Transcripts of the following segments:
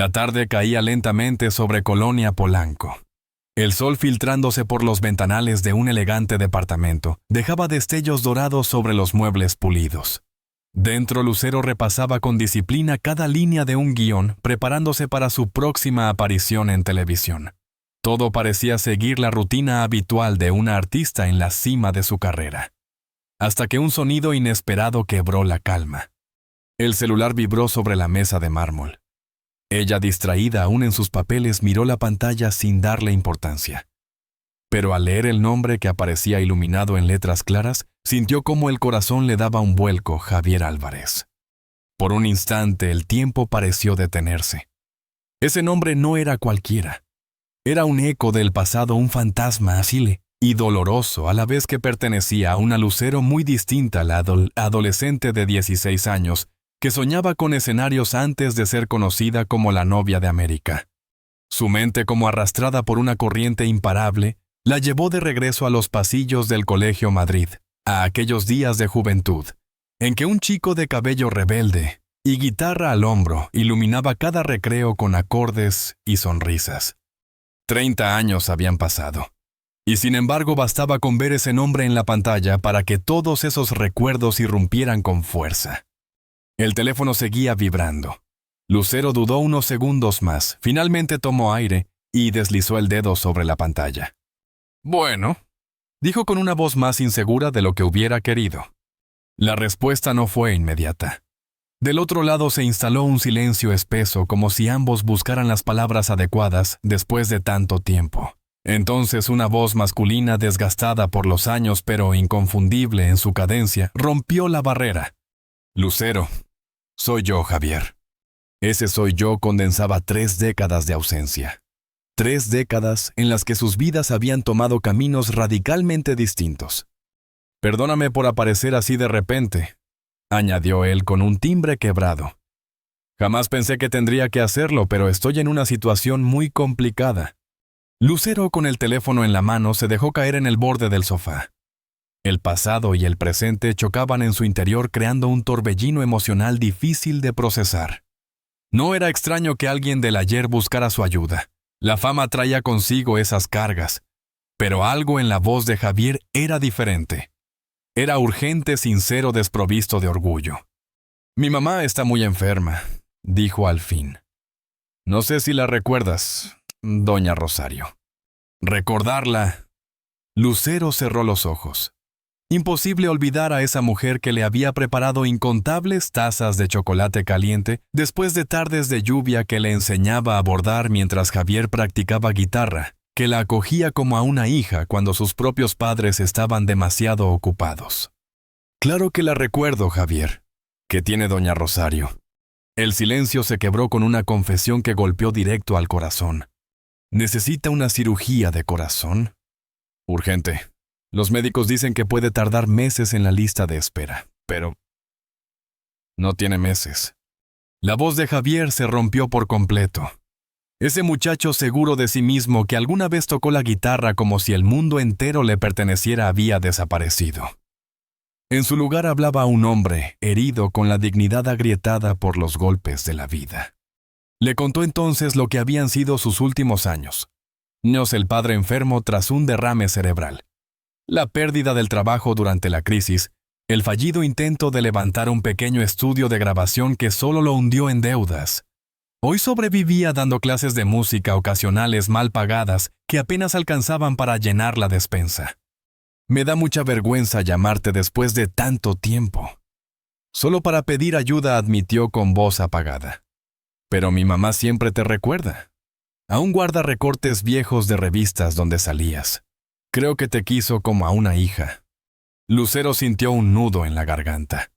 La tarde caía lentamente sobre Colonia Polanco. El sol, filtrándose por los ventanales de un elegante departamento, dejaba destellos dorados sobre los muebles pulidos. Dentro, Lucero repasaba con disciplina cada línea de un guión, preparándose para su próxima aparición en televisión. Todo parecía seguir la rutina habitual de una artista en la cima de su carrera. Hasta que un sonido inesperado quebró la calma. El celular vibró sobre la mesa de mármol. Ella, distraída aún en sus papeles, miró la pantalla sin darle importancia. Pero al leer el nombre que aparecía iluminado en letras claras, sintió cómo el corazón le daba un vuelco: Javier Álvarez. Por un instante el tiempo pareció detenerse. Ese nombre no era cualquiera. Era un eco del pasado, un fantasma ágil y doloroso, a la vez que pertenecía a una Lucero muy distinta a la adolescente de 16 años, que soñaba con escenarios antes de ser conocida como la novia de América. Su mente, como arrastrada por una corriente imparable, la llevó de regreso a los pasillos del Colegio Madrid, a aquellos días de juventud, en que un chico de cabello rebelde y guitarra al hombro iluminaba cada recreo con acordes y sonrisas. 30 años habían pasado, y sin embargo bastaba con ver ese nombre en la pantalla para que todos esos recuerdos irrumpieran con fuerza. El teléfono seguía vibrando. Lucero dudó unos segundos más, finalmente tomó aire y deslizó el dedo sobre la pantalla. «Bueno», dijo con una voz más insegura de lo que hubiera querido. La respuesta no fue inmediata. Del otro lado se instaló un silencio espeso, como si ambos buscaran las palabras adecuadas después de tanto tiempo. Entonces una voz masculina, desgastada por los años pero inconfundible en su cadencia, rompió la barrera. «Lucero, soy yo, Javier». Ese soy yo condensaba 3 décadas de ausencia. 3 décadas en las que sus vidas habían tomado caminos radicalmente distintos. «Perdóname por aparecer así de repente», añadió él con un timbre quebrado. «Jamás pensé que tendría que hacerlo, pero estoy en una situación muy complicada». Lucero, con el teléfono en la mano, se dejó caer en el borde del sofá. El pasado y el presente chocaban en su interior, creando un torbellino emocional difícil de procesar. No era extraño que alguien del ayer buscara su ayuda. La fama traía consigo esas cargas. Pero algo en la voz de Javier era diferente. Era urgente, sincero, desprovisto de orgullo. «Mi mamá está muy enferma», dijo al fin. «No sé si la recuerdas, doña Rosario». Recordarla. Lucero cerró los ojos. Imposible olvidar a esa mujer que le había preparado incontables tazas de chocolate caliente después de tardes de lluvia, que le enseñaba a bordar mientras Javier practicaba guitarra, que la acogía como a una hija cuando sus propios padres estaban demasiado ocupados. «Claro que la recuerdo, Javier. ¿Qué tiene doña Rosario?» El silencio se quebró con una confesión que golpeó directo al corazón. «¿Necesita una cirugía de corazón?» «Urgente. Los médicos dicen que puede tardar meses en la lista de espera, pero no tiene meses». La voz de Javier se rompió por completo. Ese muchacho seguro de sí mismo que alguna vez tocó la guitarra como si el mundo entero le perteneciera había desaparecido. En su lugar hablaba un hombre herido, con la dignidad agrietada por los golpes de la vida. Le contó entonces lo que habían sido sus últimos años. El padre enfermo tras un derrame cerebral, la pérdida del trabajo durante la crisis, el fallido intento de levantar un pequeño estudio de grabación que solo lo hundió en deudas. Hoy sobrevivía dando clases de música ocasionales mal pagadas que apenas alcanzaban para llenar la despensa. «Me da mucha vergüenza llamarte después de tanto tiempo». Solo para pedir ayuda, admitió con voz apagada. «Pero mi mamá siempre te recuerda. Aún guarda recortes viejos de revistas donde salías. Creo que te quiso como a una hija». Lucero sintió un nudo en la garganta.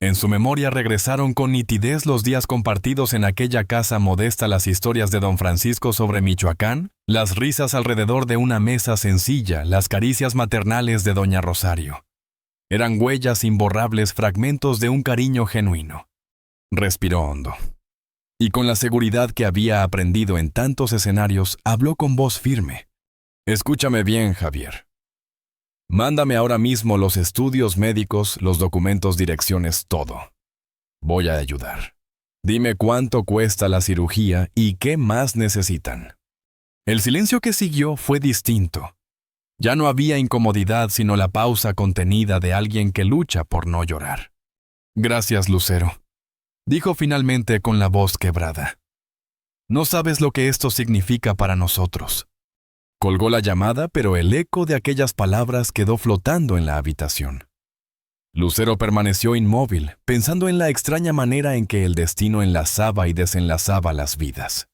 En su memoria regresaron con nitidez los días compartidos en aquella casa modesta, las historias de don Francisco sobre Michoacán, las risas alrededor de una mesa sencilla, las caricias maternales de doña Rosario. Eran huellas imborrables, fragmentos de un cariño genuino. Respiró hondo. Y con la seguridad que había aprendido en tantos escenarios, habló con voz firme. «Escúchame bien, Javier. Mándame ahora mismo los estudios médicos, los documentos, direcciones, todo. Voy a ayudar. Dime cuánto cuesta la cirugía y qué más necesitan. El silencio que siguió fue distinto. Ya no había incomodidad sino la pausa contenida de alguien que lucha por no llorar. Gracias, Lucero, dijo finalmente con la voz quebrada. No sabes lo que esto significa para nosotros. Colgó la llamada, pero el eco de aquellas palabras quedó flotando en la habitación. Lucero permaneció inmóvil, pensando en la extraña manera en que el destino enlazaba y desenlazaba las vidas.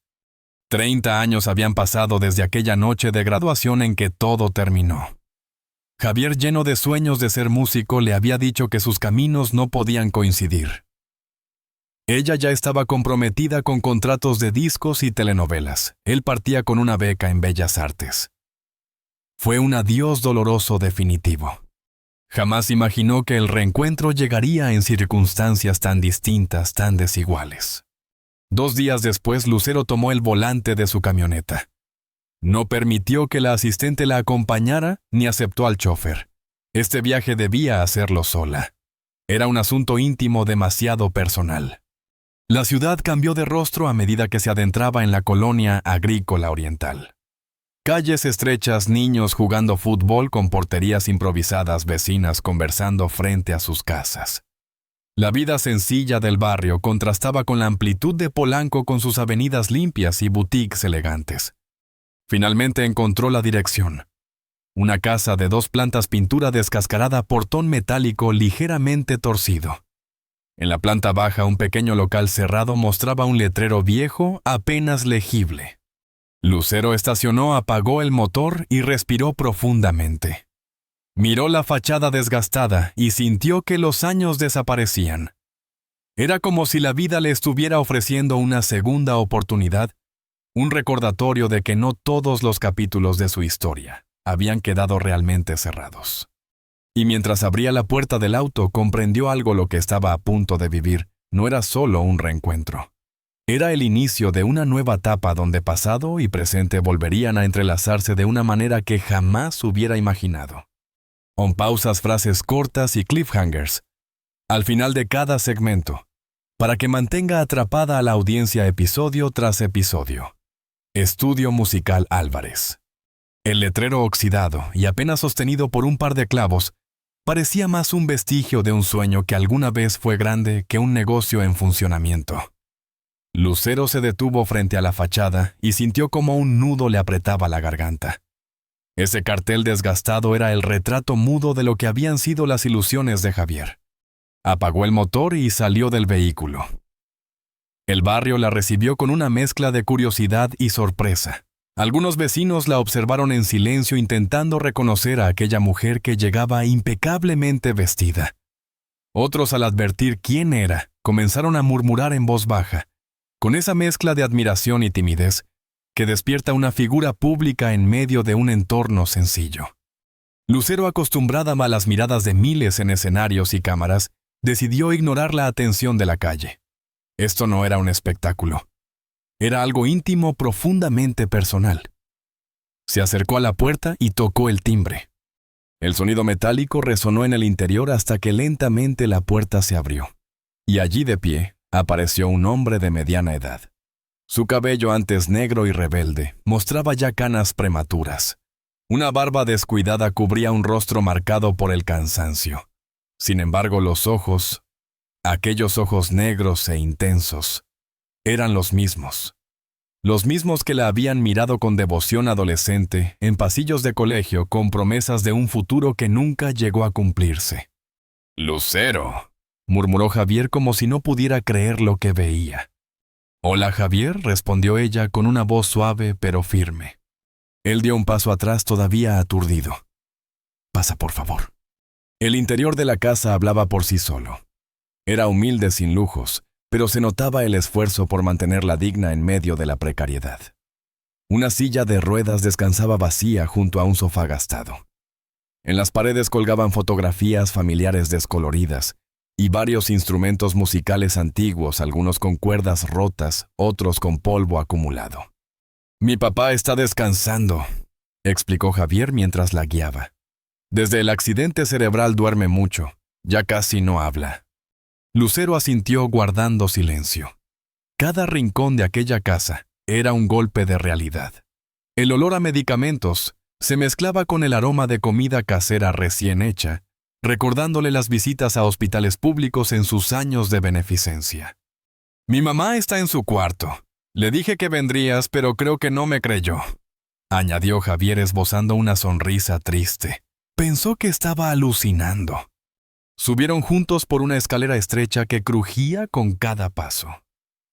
30 años habían pasado desde aquella noche de graduación en que todo terminó. Javier, lleno de sueños de ser músico, le había dicho que sus caminos no podían coincidir. Ella ya estaba comprometida con contratos de discos y telenovelas. Él partía con una beca en Bellas Artes. Fue un adiós doloroso definitivo. Jamás imaginó que el reencuentro llegaría en circunstancias tan distintas, tan desiguales. 2 días después, Lucero tomó el volante de su camioneta. No permitió que la asistente la acompañara ni aceptó al chofer. Este viaje debía hacerlo sola. Era un asunto íntimo demasiado personal. La ciudad cambió de rostro a medida que se adentraba en la colonia agrícola oriental. Calles estrechas, niños jugando fútbol con porterías improvisadas, vecinas conversando frente a sus casas. La vida sencilla del barrio contrastaba con la amplitud de Polanco con sus avenidas limpias y boutiques elegantes. Finalmente encontró la dirección. Una casa de 2 plantas, pintura descascarada, portón metálico ligeramente torcido. En la planta baja, un pequeño local cerrado mostraba un letrero viejo apenas legible. Lucero estacionó, apagó el motor y respiró profundamente. Miró la fachada desgastada y sintió que los años desaparecían. Era como si la vida le estuviera ofreciendo una segunda oportunidad, un recordatorio de que no todos los capítulos de su historia habían quedado realmente cerrados. Y mientras abría la puerta del auto, comprendió algo: lo que estaba a punto de vivir no era solo un reencuentro. Era el inicio de una nueva etapa donde pasado y presente volverían a entrelazarse de una manera que jamás hubiera imaginado. Con pausas, frases cortas y cliffhangers al final de cada segmento, para que mantenga atrapada a la audiencia episodio tras episodio. Estudio Musical Álvarez. El letrero oxidado y apenas sostenido por un par de clavos parecía más un vestigio de un sueño que alguna vez fue grande que un negocio en funcionamiento. Lucero se detuvo frente a la fachada y sintió como un nudo le apretaba la garganta. Ese cartel desgastado era el retrato mudo de lo que habían sido las ilusiones de Javier. Apagó el motor y salió del vehículo. El barrio la recibió con una mezcla de curiosidad y sorpresa. Algunos vecinos la observaron en silencio, intentando reconocer a aquella mujer que llegaba impecablemente vestida. Otros, al advertir quién era, comenzaron a murmurar en voz baja, con esa mezcla de admiración y timidez que despierta una figura pública en medio de un entorno sencillo. Lucero, acostumbrada a las miradas de miles en escenarios y cámaras, decidió ignorar la atención de la calle. Esto no era un espectáculo. Era algo íntimo, profundamente personal. Se acercó a la puerta y tocó el timbre. El sonido metálico resonó en el interior hasta que lentamente la puerta se abrió. Y allí, de pie, apareció un hombre de mediana edad. Su cabello, antes negro y rebelde, mostraba ya canas prematuras. Una barba descuidada cubría un rostro marcado por el cansancio. Sin embargo, los ojos, aquellos ojos negros e intensos, eran los mismos que la habían mirado con devoción adolescente en pasillos de colegio, con promesas de un futuro que nunca llegó a cumplirse. «Lucero», murmuró Javier como si no pudiera creer lo que veía. «Hola, Javier», respondió ella con una voz suave pero firme. Él dio un paso atrás, todavía aturdido. «Pasa, por favor». El interior de la casa hablaba por sí solo. Era humilde, sin lujos, pero se notaba el esfuerzo por mantenerla digna en medio de la precariedad. Una silla de ruedas descansaba vacía junto a un sofá gastado. En las paredes colgaban fotografías familiares descoloridas y varios instrumentos musicales antiguos, algunos con cuerdas rotas, otros con polvo acumulado. «Mi papá está descansando», explicó Javier mientras la guiaba. «Desde el accidente cerebral duerme mucho, ya casi no habla». Lucero asintió guardando silencio. Cada rincón de aquella casa era un golpe de realidad. El olor a medicamentos se mezclaba con el aroma de comida casera recién hecha, recordándole las visitas a hospitales públicos en sus años de beneficencia. «Mi mamá está en su cuarto. Le dije que vendrías, pero creo que no me creyó», añadió Javier esbozando una sonrisa triste. Pensó que estaba alucinando. Subieron juntos por una escalera estrecha que crujía con cada paso.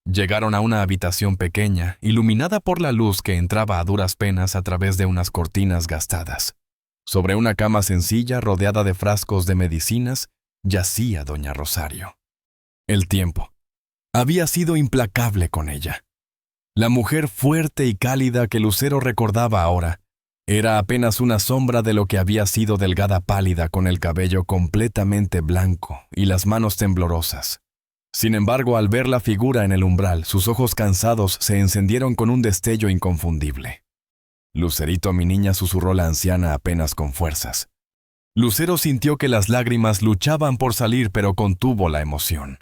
Llegaron a una habitación pequeña, iluminada por la luz que entraba a duras penas a través de unas cortinas gastadas. Sobre una cama sencilla rodeada de frascos de medicinas, yacía doña Rosario. El tiempo había sido implacable con ella. La mujer fuerte y cálida que Lucero recordaba ahora era apenas una sombra de lo que había sido delgada pálida con el cabello completamente blanco y las manos temblorosas. Sin embargo, al ver la figura en el umbral, sus ojos cansados se encendieron con un destello inconfundible. «Lucerito, mi niña», susurró la anciana apenas con fuerzas. Lucero sintió que las lágrimas luchaban por salir, pero contuvo la emoción.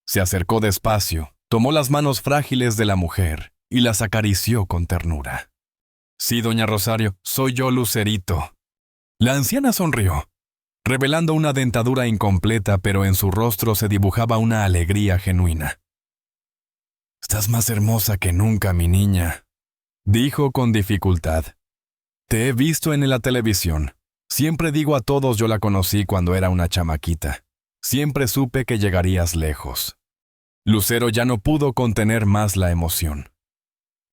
Se acercó despacio, tomó las manos frágiles de la mujer y las acarició con ternura. «Sí, doña Rosario, soy yo, Lucerito». La anciana sonrió, revelando una dentadura incompleta, pero en su rostro se dibujaba una alegría genuina. «Estás más hermosa que nunca, mi niña», dijo con dificultad. «Te he visto en la televisión. Siempre digo a todos, yo la conocí cuando era una chamaquita. Siempre supe que llegarías lejos». Lucero ya no pudo contener más la emoción.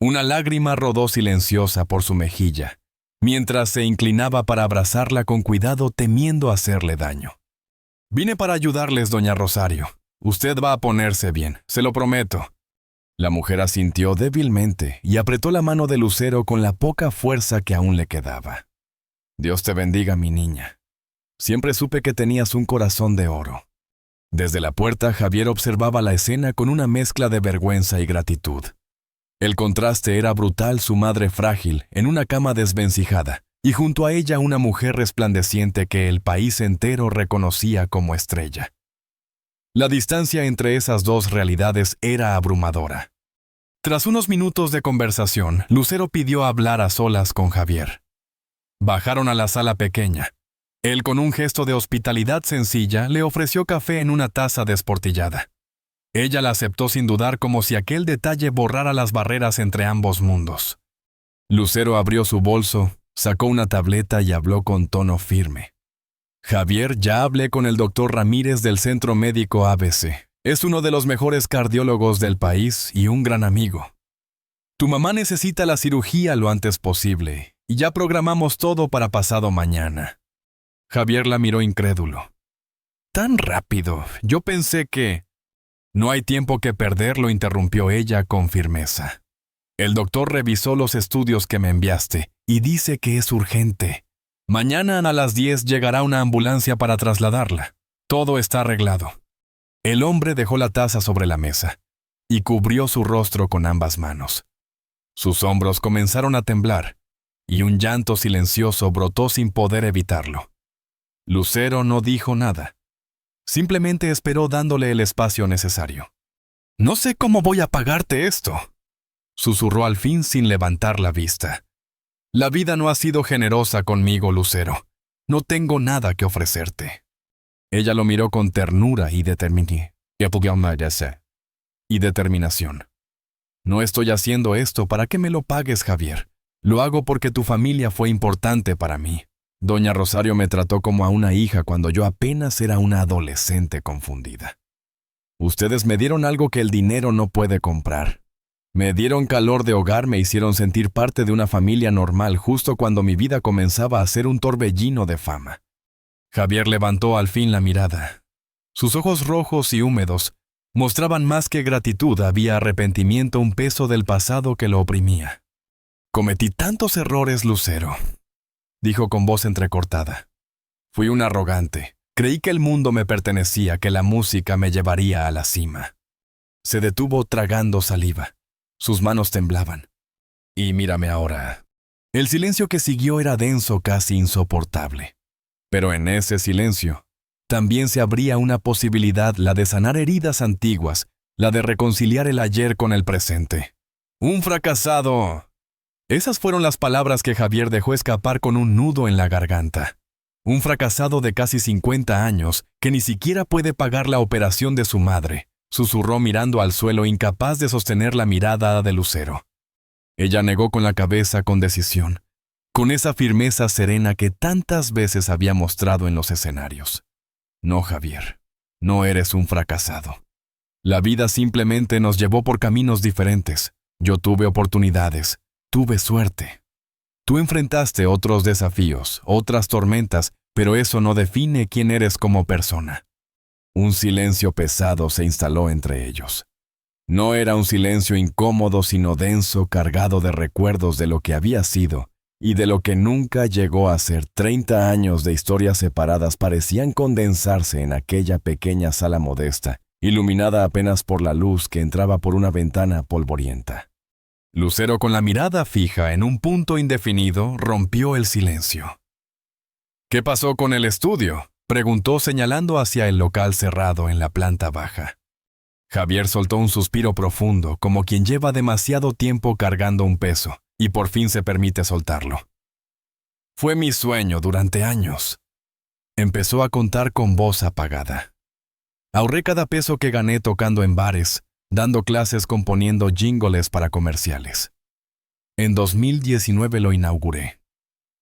Una lágrima rodó silenciosa por su mejilla, mientras se inclinaba para abrazarla con cuidado, temiendo hacerle daño. «Vine para ayudarles, doña Rosario. Usted va a ponerse bien, se lo prometo». La mujer asintió débilmente y apretó la mano de Lucero con la poca fuerza que aún le quedaba. «Dios te bendiga, mi niña. Siempre supe que tenías un corazón de oro». Desde la puerta, Javier observaba la escena con una mezcla de vergüenza y gratitud. El contraste era brutal: su madre frágil, en una cama desvencijada, y junto a ella una mujer resplandeciente que el país entero reconocía como estrella. La distancia entre esas dos realidades era abrumadora. Tras unos minutos de conversación, Lucero pidió hablar a solas con Javier. Bajaron a la sala pequeña. Él, con un gesto de hospitalidad sencilla, le ofreció café en una taza desportillada. Ella la aceptó sin dudar, como si aquel detalle borrara las barreras entre ambos mundos. Lucero abrió su bolso, sacó una tableta y habló con tono firme. «Javier, ya hablé con el doctor Ramírez del Centro Médico ABC. Es uno de los mejores cardiólogos del país y un gran amigo. Tu mamá necesita la cirugía lo antes posible, y ya programamos todo para pasado mañana». Javier la miró incrédulo. «¿Tan rápido? Yo pensé que...». «No hay tiempo que perder», lo interrumpió ella con firmeza. «El doctor revisó los estudios que me enviaste y dice que es urgente. Mañana a las 10 llegará una ambulancia para trasladarla. Todo está arreglado». El hombre dejó la taza sobre la mesa y cubrió su rostro con ambas manos. Sus hombros comenzaron a temblar y un llanto silencioso brotó sin poder evitarlo. Lucero no dijo nada. Simplemente esperó, dándole el espacio necesario. «No sé cómo voy a pagarte esto», susurró al fin sin levantar la vista. «La vida no ha sido generosa conmigo, Lucero. No tengo nada que ofrecerte». Ella lo miró con ternura y determinación. «No estoy haciendo esto para que me lo pagues, Javier. Lo hago porque tu familia fue importante para mí. Doña Rosario me trató como a una hija cuando yo apenas era una adolescente confundida. Ustedes me dieron algo que el dinero no puede comprar. Me dieron calor de hogar, me hicieron sentir parte de una familia normal justo cuando mi vida comenzaba a ser un torbellino de fama». Javier levantó al fin la mirada. Sus ojos rojos y húmedos mostraban más que gratitud, había arrepentimiento, un peso del pasado que lo oprimía. «Cometí tantos errores, Lucero», dijo con voz entrecortada. «Fui un arrogante. Creí que el mundo me pertenecía, que la música me llevaría a la cima». Se detuvo tragando saliva. Sus manos temblaban. «Y mírame ahora». El silencio que siguió era denso, casi insoportable. Pero en ese silencio también se abría una posibilidad, la de sanar heridas antiguas, la de reconciliar el ayer con el presente. ¡Un fracasado! Esas fueron las palabras que Javier dejó escapar con un nudo en la garganta. Un fracasado de casi 50 años que ni siquiera puede pagar la operación de su madre, susurró mirando al suelo, incapaz de sostener la mirada de Lucero. Ella negó con la cabeza con decisión, con esa firmeza serena que tantas veces había mostrado en los escenarios. No, Javier, no eres un fracasado. La vida simplemente nos llevó por caminos diferentes. Yo tuve oportunidades, tuve suerte. Tú enfrentaste otros desafíos, otras tormentas, pero eso no define quién eres como persona. Un silencio pesado se instaló entre ellos. No era un silencio incómodo, sino denso, cargado de recuerdos de lo que había sido y de lo que nunca llegó a ser. 30 años de historias separadas parecían condensarse en aquella pequeña sala modesta, iluminada apenas por la luz que entraba por una ventana polvorienta. Lucero, con la mirada fija en un punto indefinido, rompió el silencio. «¿Qué pasó con el estudio?», preguntó señalando hacia el local cerrado en la planta baja. Javier soltó un suspiro profundo, como quien lleva demasiado tiempo cargando un peso, y por fin se permite soltarlo. «Fue mi sueño durante años». Empezó a contar con voz apagada. «Ahorré cada peso que gané tocando en bares, dando clases, componiendo jingles para comerciales. En 2019 lo inauguré.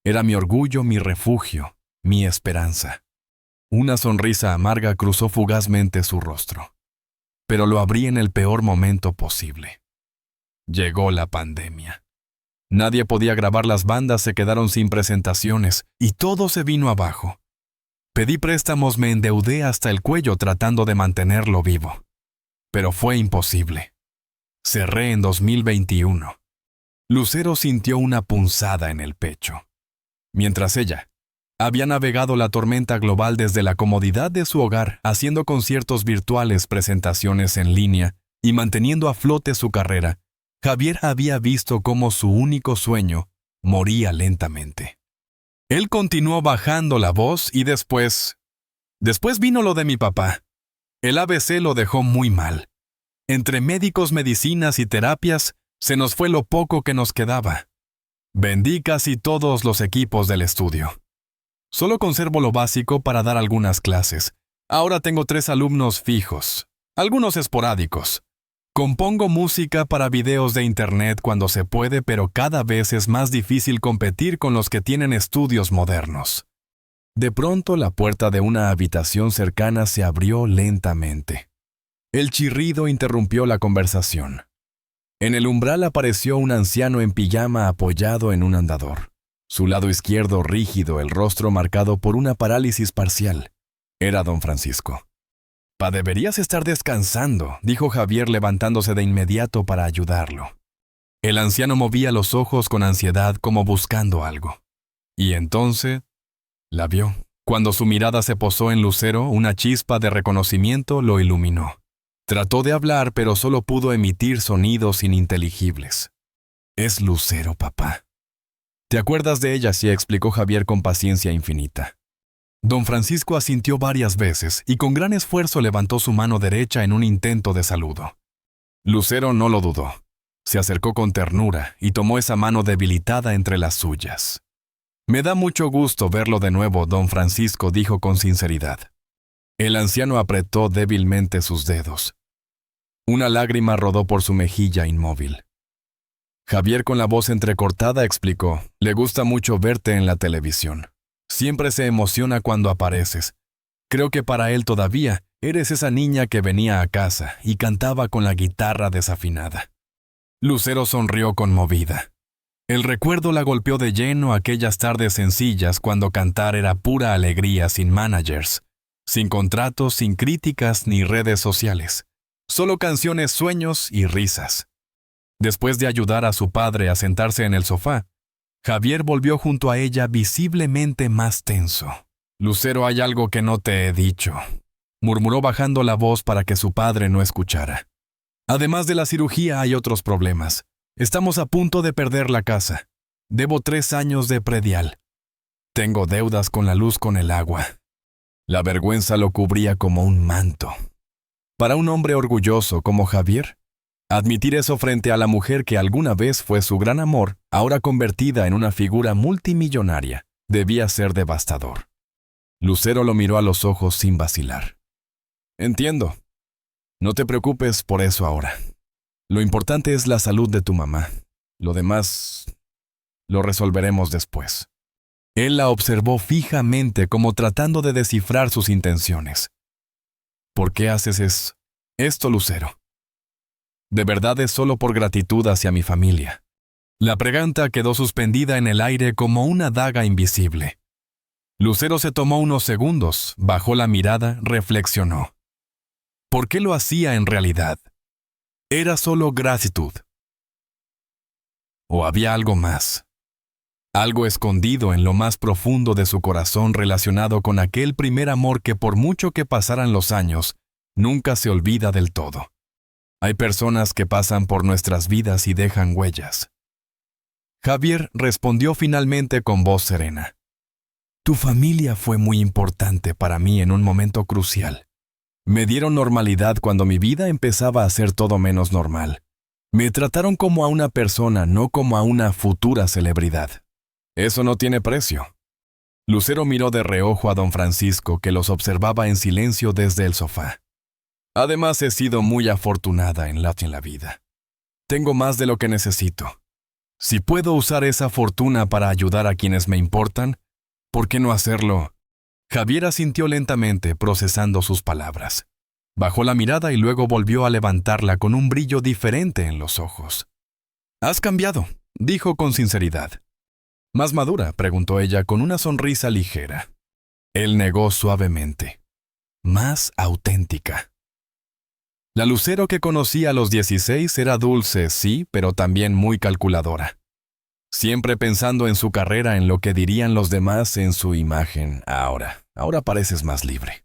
Era mi orgullo, mi refugio, mi esperanza». Una sonrisa amarga cruzó fugazmente su rostro. Pero lo abrí en el peor momento posible. Llegó la pandemia. Nadie podía grabar, las bandas se quedaron sin presentaciones y todo se vino abajo. Pedí préstamos, me endeudé hasta el cuello tratando de mantenerlo vivo. Pero fue imposible. Cerré en 2021. Lucero sintió una punzada en el pecho. Mientras ella había navegado la tormenta global desde la comodidad de su hogar, haciendo conciertos virtuales, presentaciones en línea y manteniendo a flote su carrera, Javier había visto cómo su único sueño moría lentamente. Él continuó bajando la voz y después vino lo de mi papá. El ABC lo dejó muy mal. Entre médicos, medicinas y terapias, se nos fue lo poco que nos quedaba. Vendí casi todos los equipos del estudio. Solo conservo lo básico para dar algunas clases. Ahora tengo 3 alumnos fijos, algunos esporádicos. Compongo música para videos de internet cuando se puede, pero cada vez es más difícil competir con los que tienen estudios modernos. De pronto, la puerta de una habitación cercana se abrió lentamente. El chirrido interrumpió la conversación. En el umbral apareció un anciano en pijama apoyado en un andador. Su lado izquierdo rígido, el rostro marcado por una parálisis parcial. Era don Francisco. «Pa, deberías estar descansando», dijo Javier levantándose de inmediato para ayudarlo. El anciano movía los ojos con ansiedad, como buscando algo. Y entonces la vio. Cuando su mirada se posó en Lucero, una chispa de reconocimiento lo iluminó. Trató de hablar, pero solo pudo emitir sonidos ininteligibles. «Es Lucero, papá». «¿Te acuerdas de ella?», sí, explicó Javier con paciencia infinita. Don Francisco asintió varias veces y con gran esfuerzo levantó su mano derecha en un intento de saludo. Lucero no lo dudó. Se acercó con ternura y tomó esa mano debilitada entre las suyas. «Me da mucho gusto verlo de nuevo, don Francisco», dijo con sinceridad. El anciano apretó débilmente sus dedos. Una lágrima rodó por su mejilla inmóvil. Javier, con la voz entrecortada, explicó: «Le gusta mucho verte en la televisión. Siempre se emociona cuando apareces. Creo que para él todavía eres esa niña que venía a casa y cantaba con la guitarra desafinada». Lucero sonrió conmovida. El recuerdo la golpeó de lleno, aquellas tardes sencillas cuando cantar era pura alegría, sin managers, sin contratos, sin críticas ni redes sociales. Solo canciones, sueños y risas. Después de ayudar a su padre a sentarse en el sofá, Javier volvió junto a ella visiblemente más tenso. «Lucero, hay algo que no te he dicho», murmuró bajando la voz para que su padre no escuchara. «Además de la cirugía hay otros problemas. Estamos a punto de perder la casa. Debo 3 años de predial. Tengo deudas con la luz, con el agua». La vergüenza lo cubría como un manto. Para un hombre orgulloso como Javier, admitir eso frente a la mujer que alguna vez fue su gran amor, ahora convertida en una figura multimillonaria, debía ser devastador. Lucero lo miró a los ojos sin vacilar. Entiendo. No te preocupes por eso ahora. Lo importante es la salud de tu mamá. Lo demás lo resolveremos después. Él la observó fijamente como tratando de descifrar sus intenciones. ¿Por qué haces esto, Lucero? De verdad es solo por gratitud hacia mi familia. La pregunta quedó suspendida en el aire como una daga invisible. Lucero se tomó unos segundos, bajó la mirada, reflexionó. ¿Por qué lo hacía en realidad? ¿Era solo gratitud? ¿O había algo más? Algo escondido en lo más profundo de su corazón relacionado con aquel primer amor que por mucho que pasaran los años, nunca se olvida del todo. Hay personas que pasan por nuestras vidas y dejan huellas. Javier respondió finalmente con voz serena. Tu familia fue muy importante para mí en un momento crucial. Me dieron normalidad cuando mi vida empezaba a ser todo menos normal. Me trataron como a una persona, no como a una futura celebridad. Eso no tiene precio. Lucero miró de reojo a don Francisco, que los observaba en silencio desde el sofá. Además, he sido muy afortunada en la vida. Tengo más de lo que necesito. Si puedo usar esa fortuna para ayudar a quienes me importan, ¿por qué no hacerlo? Javier asintió lentamente, procesando sus palabras. Bajó la mirada y luego volvió a levantarla con un brillo diferente en los ojos. «Has cambiado», dijo con sinceridad. «¿Más madura?», preguntó ella con una sonrisa ligera. Él negó suavemente. «Más auténtica». La Lucero que conocí a los 16 era dulce, sí, pero también muy calculadora. Siempre pensando en su carrera, en lo que dirían los demás, en su imagen. Ahora pareces más libre.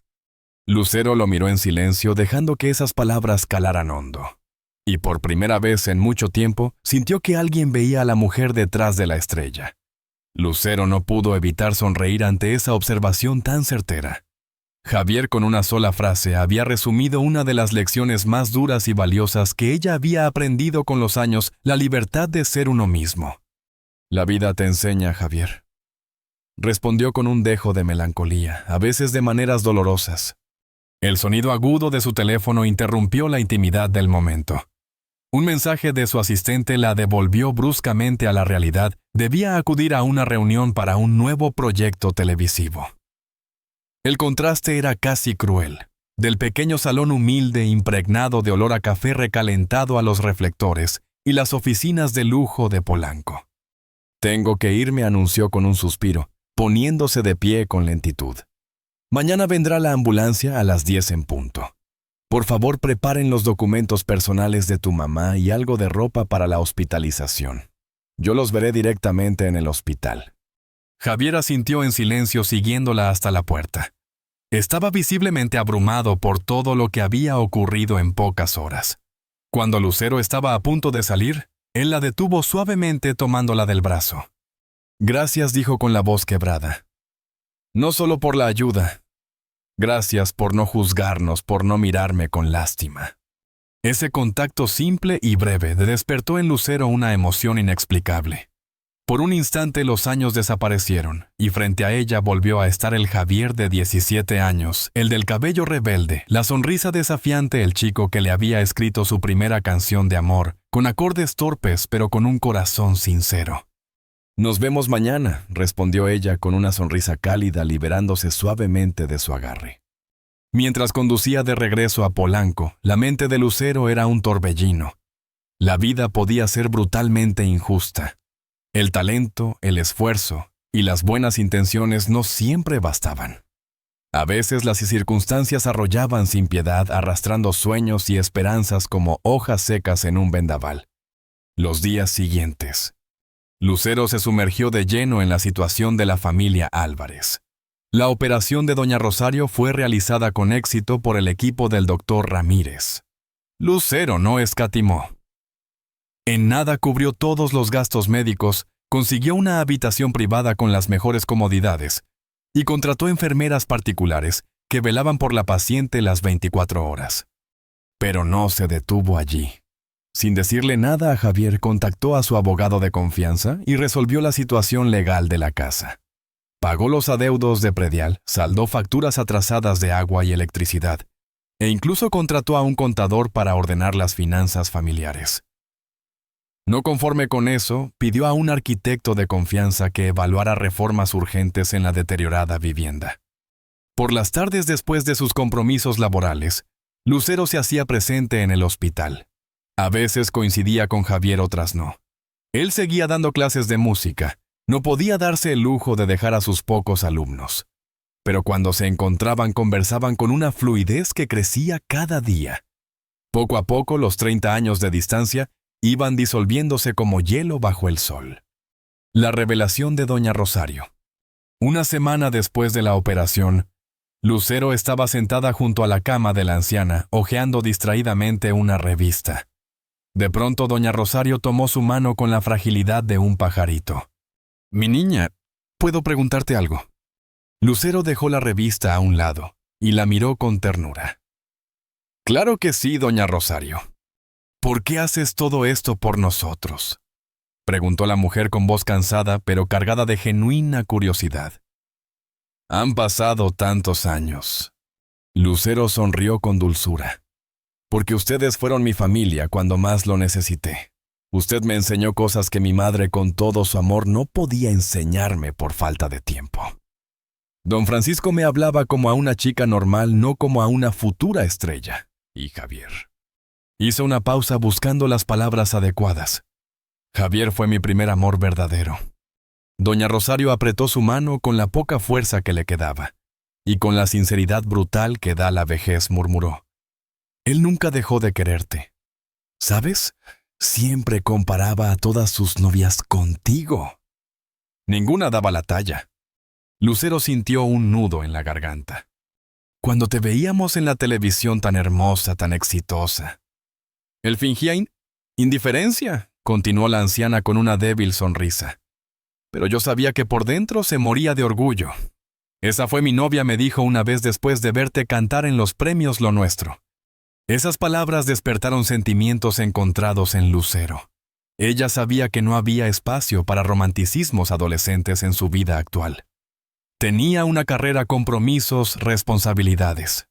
Lucero lo miró en silencio, dejando que esas palabras calaran hondo. Y por primera vez en mucho tiempo, sintió que alguien veía a la mujer detrás de la estrella. Lucero no pudo evitar sonreír ante esa observación tan certera. Javier, con una sola frase, había resumido una de las lecciones más duras y valiosas que ella había aprendido con los años: la libertad de ser uno mismo. «La vida te enseña, Javier», respondió con un dejo de melancolía, a veces de maneras dolorosas. El sonido agudo de su teléfono interrumpió la intimidad del momento. Un mensaje de su asistente la devolvió bruscamente a la realidad. Debía acudir a una reunión para un nuevo proyecto televisivo. El contraste era casi cruel. Del pequeño salón humilde impregnado de olor a café recalentado a los reflectores y las oficinas de lujo de Polanco. «Tengo que irme», anunció con un suspiro, poniéndose de pie con lentitud. «Mañana vendrá la ambulancia a las 10 en punto. Por favor, preparen los documentos personales de tu mamá y algo de ropa para la hospitalización. Yo los veré directamente en el hospital». Javier asintió en silencio, siguiéndola hasta la puerta. Estaba visiblemente abrumado por todo lo que había ocurrido en pocas horas. Cuando Lucero estaba a punto de salir, él la detuvo suavemente tomándola del brazo. «Gracias», dijo con la voz quebrada. «No solo por la ayuda. Gracias por no juzgarnos, por no mirarme con lástima». Ese contacto simple y breve despertó en Lucero una emoción inexplicable. Por un instante los años desaparecieron, y frente a ella volvió a estar el Javier de 17 años, el del cabello rebelde, la sonrisa desafiante, el chico que le había escrito su primera canción de amor, con acordes torpes pero con un corazón sincero. «Nos vemos mañana», respondió ella con una sonrisa cálida, liberándose suavemente de su agarre. Mientras conducía de regreso a Polanco, la mente de Lucero era un torbellino. La vida podía ser brutalmente injusta. El talento, el esfuerzo y las buenas intenciones no siempre bastaban. A veces las circunstancias arrollaban sin piedad, arrastrando sueños y esperanzas como hojas secas en un vendaval. Los días siguientes, Lucero se sumergió de lleno en la situación de la familia Álvarez. La operación de doña Rosario fue realizada con éxito por el equipo del doctor Ramírez. Lucero no escatimó. En nada cubrió todos los gastos médicos, consiguió una habitación privada con las mejores comodidades y contrató enfermeras particulares que velaban por la paciente las 24 horas. Pero no se detuvo allí. Sin decirle nada a Javier, contactó a su abogado de confianza y resolvió la situación legal de la casa. Pagó los adeudos de predial, saldó facturas atrasadas de agua y electricidad, e incluso contrató a un contador para ordenar las finanzas familiares. No conforme con eso, pidió a un arquitecto de confianza que evaluara reformas urgentes en la deteriorada vivienda. Por las tardes después de sus compromisos laborales, Lucero se hacía presente en el hospital. A veces coincidía con Javier, otras no. Él seguía dando clases de música. No podía darse el lujo de dejar a sus pocos alumnos. Pero cuando se encontraban, conversaban con una fluidez que crecía cada día. Poco a poco, los 30 años de distancia iban disolviéndose como hielo bajo el sol. La revelación de doña Rosario. Una semana después de la operación, Lucero estaba sentada junto a la cama de la anciana, hojeando distraídamente una revista. De pronto, doña Rosario tomó su mano con la fragilidad de un pajarito. «Mi niña, ¿puedo preguntarte algo?». Lucero dejó la revista a un lado y la miró con ternura. «Claro que sí, doña Rosario. ¿Por qué haces todo esto por nosotros?», preguntó la mujer con voz cansada, pero cargada de genuina curiosidad. «Han pasado tantos años». Lucero sonrió con dulzura. «Porque ustedes fueron mi familia cuando más lo necesité. Usted me enseñó cosas que mi madre con todo su amor no podía enseñarme por falta de tiempo. Don Francisco me hablaba como a una chica normal, no como a una futura estrella. Y Javier». Hizo una pausa buscando las palabras adecuadas. «Javier fue mi primer amor verdadero». Doña Rosario apretó su mano con la poca fuerza que le quedaba, y con la sinceridad brutal que da la vejez murmuró: «Él nunca dejó de quererte. ¿Sabes? Siempre comparaba a todas sus novias contigo. Ninguna daba la talla». Lucero sintió un nudo en la garganta. «Cuando te veíamos en la televisión tan hermosa, tan exitosa». «Él fingía indiferencia», continuó la anciana con una débil sonrisa. «Pero yo sabía que por dentro se moría de orgullo. Esa fue mi novia», me dijo una vez después de verte cantar en los premios Lo Nuestro. Esas palabras despertaron sentimientos encontrados en Lucero. Ella sabía que no había espacio para romanticismos adolescentes en su vida actual. Tenía una carrera, compromisos, responsabilidades.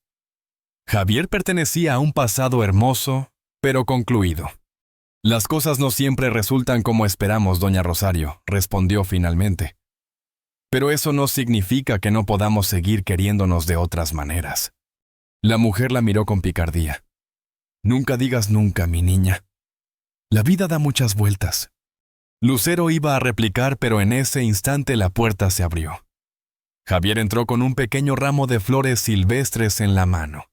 Javier pertenecía a un pasado hermoso, pero concluido. «Las cosas no siempre resultan como esperamos, doña Rosario», respondió finalmente. «Pero eso no significa que no podamos seguir queriéndonos de otras maneras». La mujer la miró con picardía. «Nunca digas nunca, mi niña. La vida da muchas vueltas». Lucero iba a replicar, pero en ese instante la puerta se abrió. Javier entró con un pequeño ramo de flores silvestres en la mano.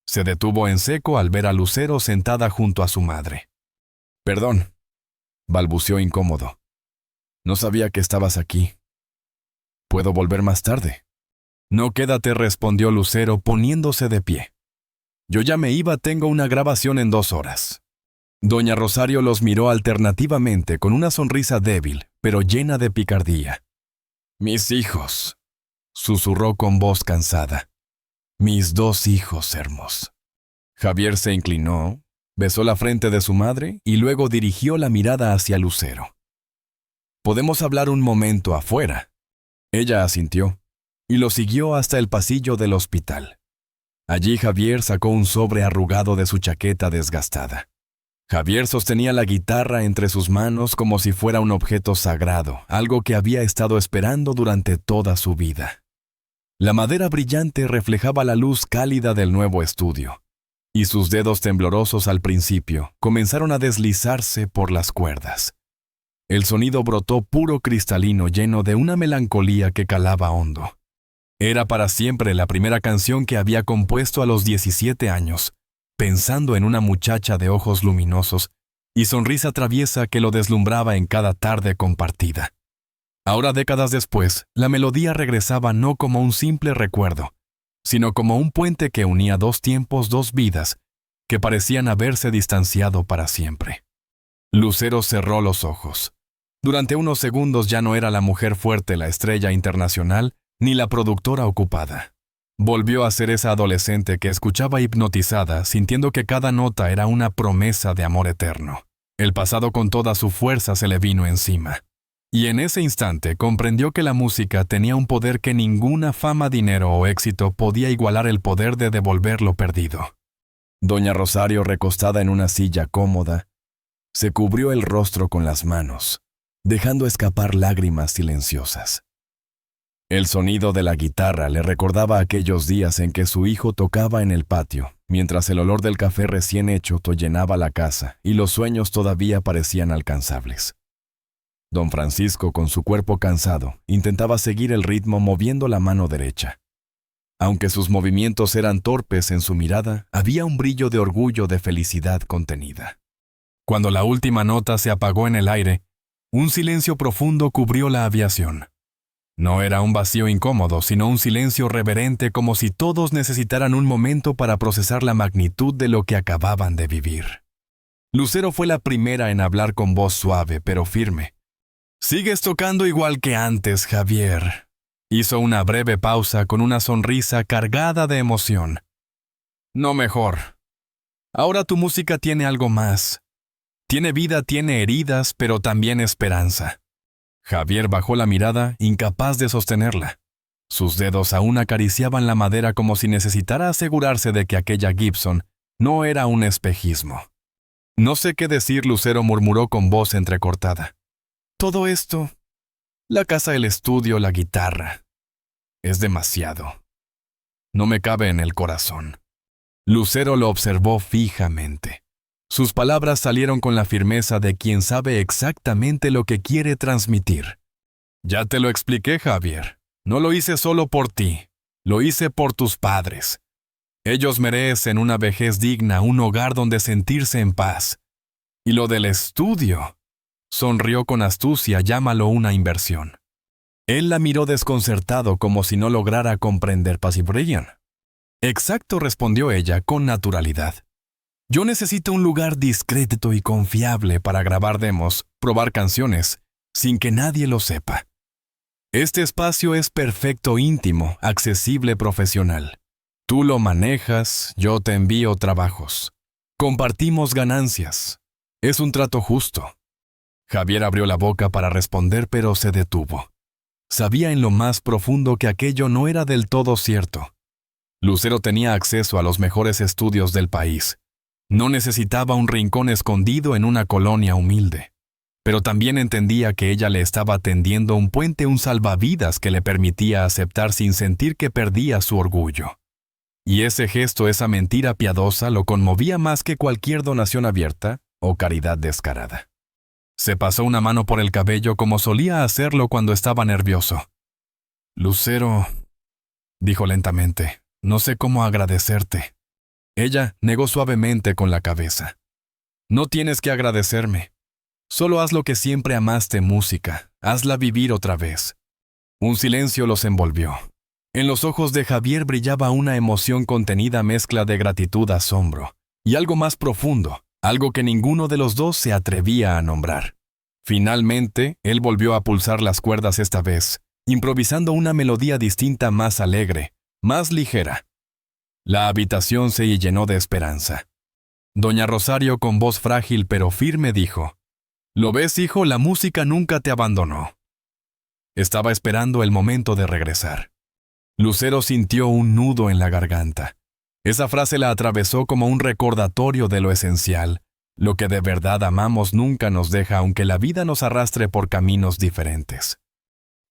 Se detuvo en seco al ver a Lucero sentada junto a su madre. «Perdón», balbuceó incómodo. «No sabía que estabas aquí. ¿Puedo volver más tarde?». «No, quédate», respondió Lucero poniéndose de pie. «Yo ya me iba, tengo una grabación en 2 horas». Doña Rosario los miró alternativamente con una sonrisa débil, pero llena de picardía. «Mis hijos», susurró con voz cansada. «Mis 2 hijos hermosos». Javier se inclinó, besó la frente de su madre y luego dirigió la mirada hacia Lucero. «¿Podemos hablar un momento afuera?». Ella asintió y lo siguió hasta el pasillo del hospital. Allí Javier sacó un sobre arrugado de su chaqueta desgastada. Javier sostenía la guitarra entre sus manos como si fuera un objeto sagrado, algo que había estado esperando durante toda su vida. La madera brillante reflejaba la luz cálida del nuevo estudio, y sus dedos temblorosos al principio comenzaron a deslizarse por las cuerdas. El sonido brotó puro cristalino, lleno de una melancolía que calaba hondo. Era para siempre la primera canción que había compuesto a los 17 años, pensando en una muchacha de ojos luminosos y sonrisa traviesa que lo deslumbraba en cada tarde compartida. Ahora, décadas después, la melodía regresaba no como un simple recuerdo, sino como un puente que unía 2 tiempos, 2 vidas, que parecían haberse distanciado para siempre. Lucero cerró los ojos. Durante unos segundos ya no era la mujer fuerte, la estrella internacional, ni la productora ocupada. Volvió a ser esa adolescente que escuchaba hipnotizada, sintiendo que cada nota era una promesa de amor eterno. El pasado con toda su fuerza se le vino encima. Y en ese instante comprendió que la música tenía un poder que ninguna fama, dinero o éxito podía igualar, el poder de devolver lo perdido. Doña Rosario, recostada en una silla cómoda, se cubrió el rostro con las manos, dejando escapar lágrimas silenciosas. El sonido de la guitarra le recordaba aquellos días en que su hijo tocaba en el patio, mientras el olor del café recién hecho llenaba la casa y los sueños todavía parecían alcanzables. Don Francisco, con su cuerpo cansado, intentaba seguir el ritmo moviendo la mano derecha. Aunque sus movimientos eran torpes, en su mirada había un brillo de orgullo, de felicidad contenida. Cuando la última nota se apagó en el aire, un silencio profundo cubrió la aviación. No era un vacío incómodo, sino un silencio reverente, como si todos necesitaran un momento para procesar la magnitud de lo que acababan de vivir. Lucero fue la primera en hablar con voz suave pero firme. «Sigues tocando igual que antes, Javier». Hizo una breve pausa con una sonrisa cargada de emoción. «No mejor. Ahora tu música tiene algo más. Tiene vida, tiene heridas, pero también esperanza». Javier bajó la mirada, incapaz de sostenerla. Sus dedos aún acariciaban la madera como si necesitara asegurarse de que aquella Gibson no era un espejismo. «No sé qué decir», Lucero murmuró con voz entrecortada. «Todo esto, la casa, el estudio, la guitarra, es demasiado. No me cabe en el corazón». Lucero lo observó fijamente. Sus palabras salieron con la firmeza de quien sabe exactamente lo que quiere transmitir. «Ya te lo expliqué, Javier. No lo hice solo por ti. Lo hice por tus padres. Ellos merecen una vejez digna, un hogar donde sentirse en paz. Y lo del estudio», sonrió con astucia, «llámalo una inversión». Él la miró desconcertado, como si no lograra comprender. «Pasibrian». «Exacto», respondió ella con naturalidad. «Yo necesito un lugar discreto y confiable para grabar demos, probar canciones, sin que nadie lo sepa. Este espacio es perfecto, íntimo, accesible, profesional. Tú lo manejas, yo te envío trabajos. Compartimos ganancias. Es un trato justo». Javier abrió la boca para responder, pero se detuvo. Sabía en lo más profundo que aquello no era del todo cierto. Lucero tenía acceso a los mejores estudios del país. No necesitaba un rincón escondido en una colonia humilde. Pero también entendía que ella le estaba tendiendo un puente, un salvavidas que le permitía aceptar sin sentir que perdía su orgullo. Y ese gesto, esa mentira piadosa, lo conmovía más que cualquier donación abierta o caridad descarada. Se pasó una mano por el cabello como solía hacerlo cuando estaba nervioso. «Lucero», dijo lentamente, «no sé cómo agradecerte». Ella negó suavemente con la cabeza. «No tienes que agradecerme. Solo haz lo que siempre amaste, música. Hazla vivir otra vez». Un silencio los envolvió. En los ojos de Javier brillaba una emoción contenida, mezcla de gratitud, asombro, y algo más profundo, algo que ninguno de los dos se atrevía a nombrar. Finalmente, él volvió a pulsar las cuerdas, esta vez, improvisando una melodía distinta, más alegre, más ligera. La habitación se llenó de esperanza. Doña Rosario, con voz frágil pero firme, dijo: «¿Lo ves, hijo? La música nunca te abandonó». Estaba esperando el momento de regresar. Lucero sintió un nudo en la garganta. Esa frase la atravesó como un recordatorio de lo esencial. Lo que de verdad amamos nunca nos deja, aunque la vida nos arrastre por caminos diferentes.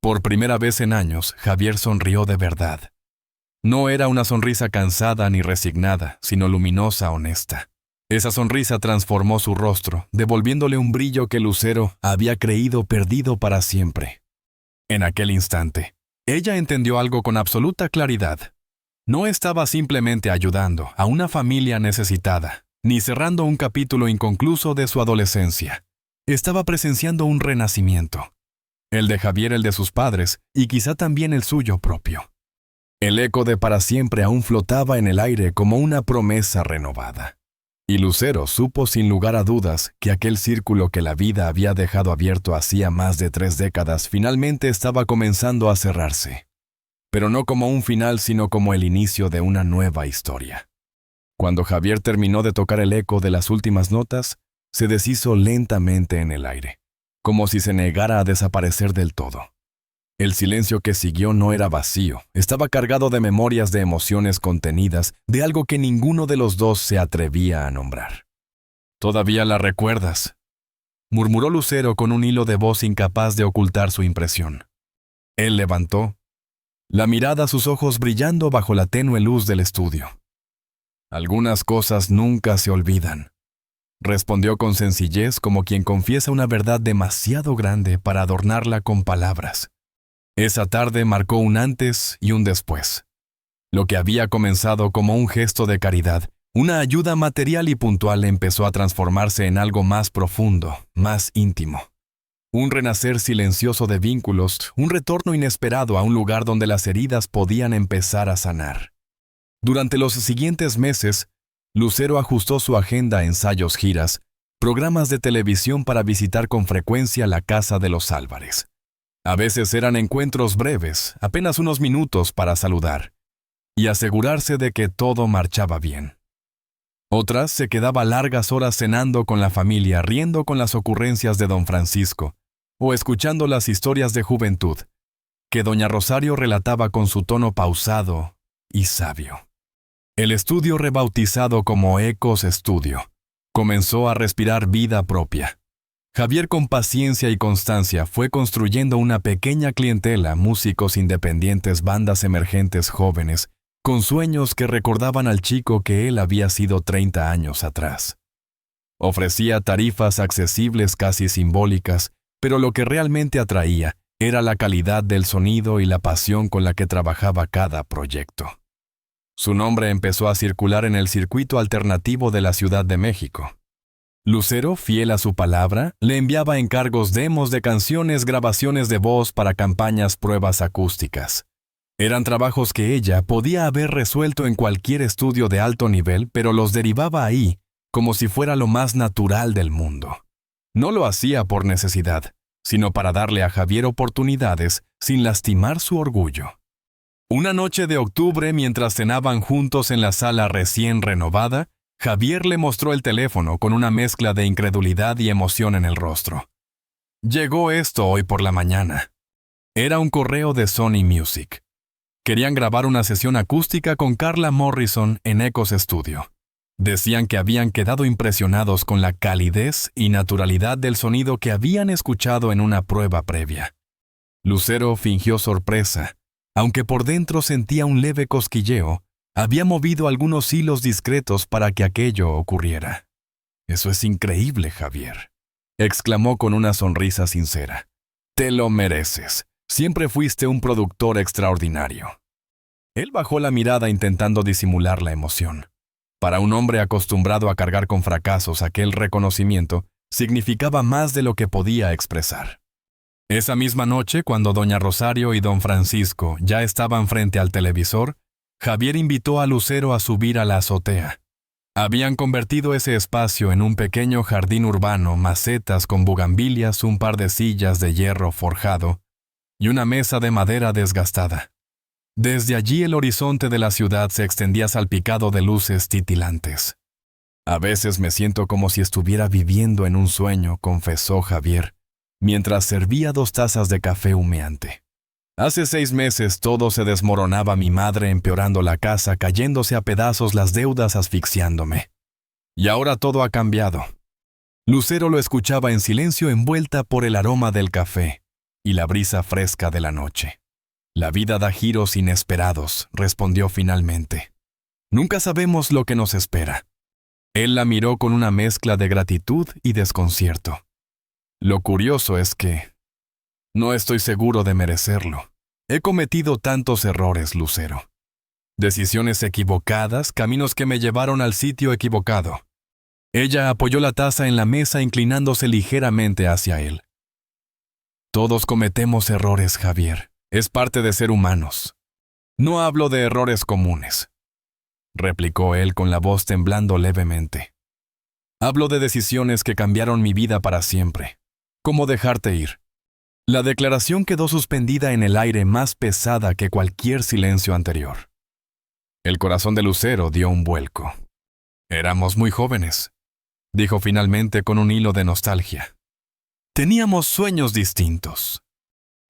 Por primera vez en años, Javier sonrió de verdad. No era una sonrisa cansada ni resignada, sino luminosa, honesta. Esa sonrisa transformó su rostro, devolviéndole un brillo que Lucero había creído perdido para siempre. En aquel instante, ella entendió algo con absoluta claridad. No estaba simplemente ayudando a una familia necesitada, ni cerrando un capítulo inconcluso de su adolescencia. Estaba presenciando un renacimiento. El de Javier, el de sus padres, y quizá también el suyo propio. El eco de para siempre aún flotaba en el aire como una promesa renovada. Y Lucero supo sin lugar a dudas que aquel círculo que la vida había dejado abierto hacía más de 3 décadas finalmente estaba comenzando a cerrarse. pero no como un final, sino como el inicio de una nueva historia. Cuando Javier terminó de tocar el eco de las últimas notas, se deshizo lentamente en el aire, como si se negara a desaparecer del todo. El silencio que siguió no era vacío, estaba cargado de memorias de emociones contenidas, de algo que ninguno de los dos se atrevía a nombrar. «¿Todavía la recuerdas?», murmuró Lucero con un hilo de voz incapaz de ocultar su impresión. Él levantó, la mirada a sus ojos brillando bajo la tenue luz del estudio. «Algunas cosas nunca se olvidan», respondió con sencillez como quien confiesa una verdad demasiado grande para adornarla con palabras. Esa tarde marcó un antes y un después. Lo que había comenzado como un gesto de caridad, una ayuda material y puntual, empezó a transformarse en algo más profundo, más íntimo. Un renacer silencioso de vínculos, un retorno inesperado a un lugar donde las heridas podían empezar a sanar. Durante los siguientes meses, Lucero ajustó su agenda a ensayos, giras, programas de televisión para visitar con frecuencia la casa de los Álvarez. A veces eran encuentros breves, apenas unos minutos para saludar y asegurarse de que todo marchaba bien. Otras se quedaba largas horas cenando con la familia, riendo con las ocurrencias de don Francisco o escuchando las historias de juventud que doña Rosario relataba con su tono pausado y sabio. El estudio, rebautizado como Ecos Estudio, comenzó a respirar vida propia. Javier, con paciencia y constancia, fue construyendo una pequeña clientela, músicos independientes, bandas emergentes jóvenes, con sueños que recordaban al chico que él había sido 30 años atrás. Ofrecía tarifas accesibles, casi simbólicas, pero lo que realmente atraía era la calidad del sonido y la pasión con la que trabajaba cada proyecto. Su nombre empezó a circular en el circuito alternativo de la Ciudad de México. Lucero, fiel a su palabra, le enviaba encargos, demos de canciones, grabaciones de voz para campañas, pruebas acústicas. Eran trabajos que ella podía haber resuelto en cualquier estudio de alto nivel, pero los derivaba ahí, como si fuera lo más natural del mundo. No lo hacía por necesidad, sino para darle a Javier oportunidades sin lastimar su orgullo. Una noche de octubre, mientras cenaban juntos en la sala recién renovada, Javier le mostró el teléfono con una mezcla de incredulidad y emoción en el rostro. Llegó esto hoy por la mañana. Era un correo de Sony Music. Querían grabar una sesión acústica con Carla Morrison en Ecos Studio. Decían que habían quedado impresionados con la calidez y naturalidad del sonido que habían escuchado en una prueba previa. Lucero fingió sorpresa, aunque por dentro sentía un leve cosquilleo. Había movido algunos hilos discretos para que aquello ocurriera. «Eso es increíble, Javier», exclamó con una sonrisa sincera. «Te lo mereces. Siempre fuiste un productor extraordinario». Él bajó la mirada intentando disimular la emoción. Para un hombre acostumbrado a cargar con fracasos, aquel reconocimiento significaba más de lo que podía expresar. Esa misma noche, cuando doña Rosario y don Francisco ya estaban frente al televisor, Javier invitó a Lucero a subir a la azotea. Habían convertido ese espacio en un pequeño jardín urbano, macetas con bugambilias, un par de sillas de hierro forjado y una mesa de madera desgastada. Desde allí el horizonte de la ciudad se extendía salpicado de luces titilantes. «A veces me siento como si estuviera viviendo en un sueño», confesó Javier, mientras servía 2 tazas de café humeante. «Hace 6 meses todo se desmoronaba, mi madre empeorando la casa, cayéndose a pedazos, las deudas asfixiándome. Y ahora todo ha cambiado». Lucero lo escuchaba en silencio, envuelta por el aroma del café y la brisa fresca de la noche. «La vida da giros inesperados», respondió finalmente. «Nunca sabemos lo que nos espera». Él la miró con una mezcla de gratitud y desconcierto. «Lo curioso es que no estoy seguro de merecerlo. He cometido tantos errores, Lucero. Decisiones equivocadas, caminos que me llevaron al sitio equivocado». Ella apoyó la taza en la mesa, inclinándose ligeramente hacia él. «Todos cometemos errores, Javier. Es parte de ser humanos. No hablo de errores comunes», replicó él con la voz temblando levemente. «Hablo de decisiones que cambiaron mi vida para siempre. Como dejarte ir. La declaración quedó suspendida en el aire, más pesada que cualquier silencio anterior. El corazón de Lucero dio un vuelco. Éramos muy jóvenes, dijo finalmente con un hilo de nostalgia. Teníamos sueños distintos.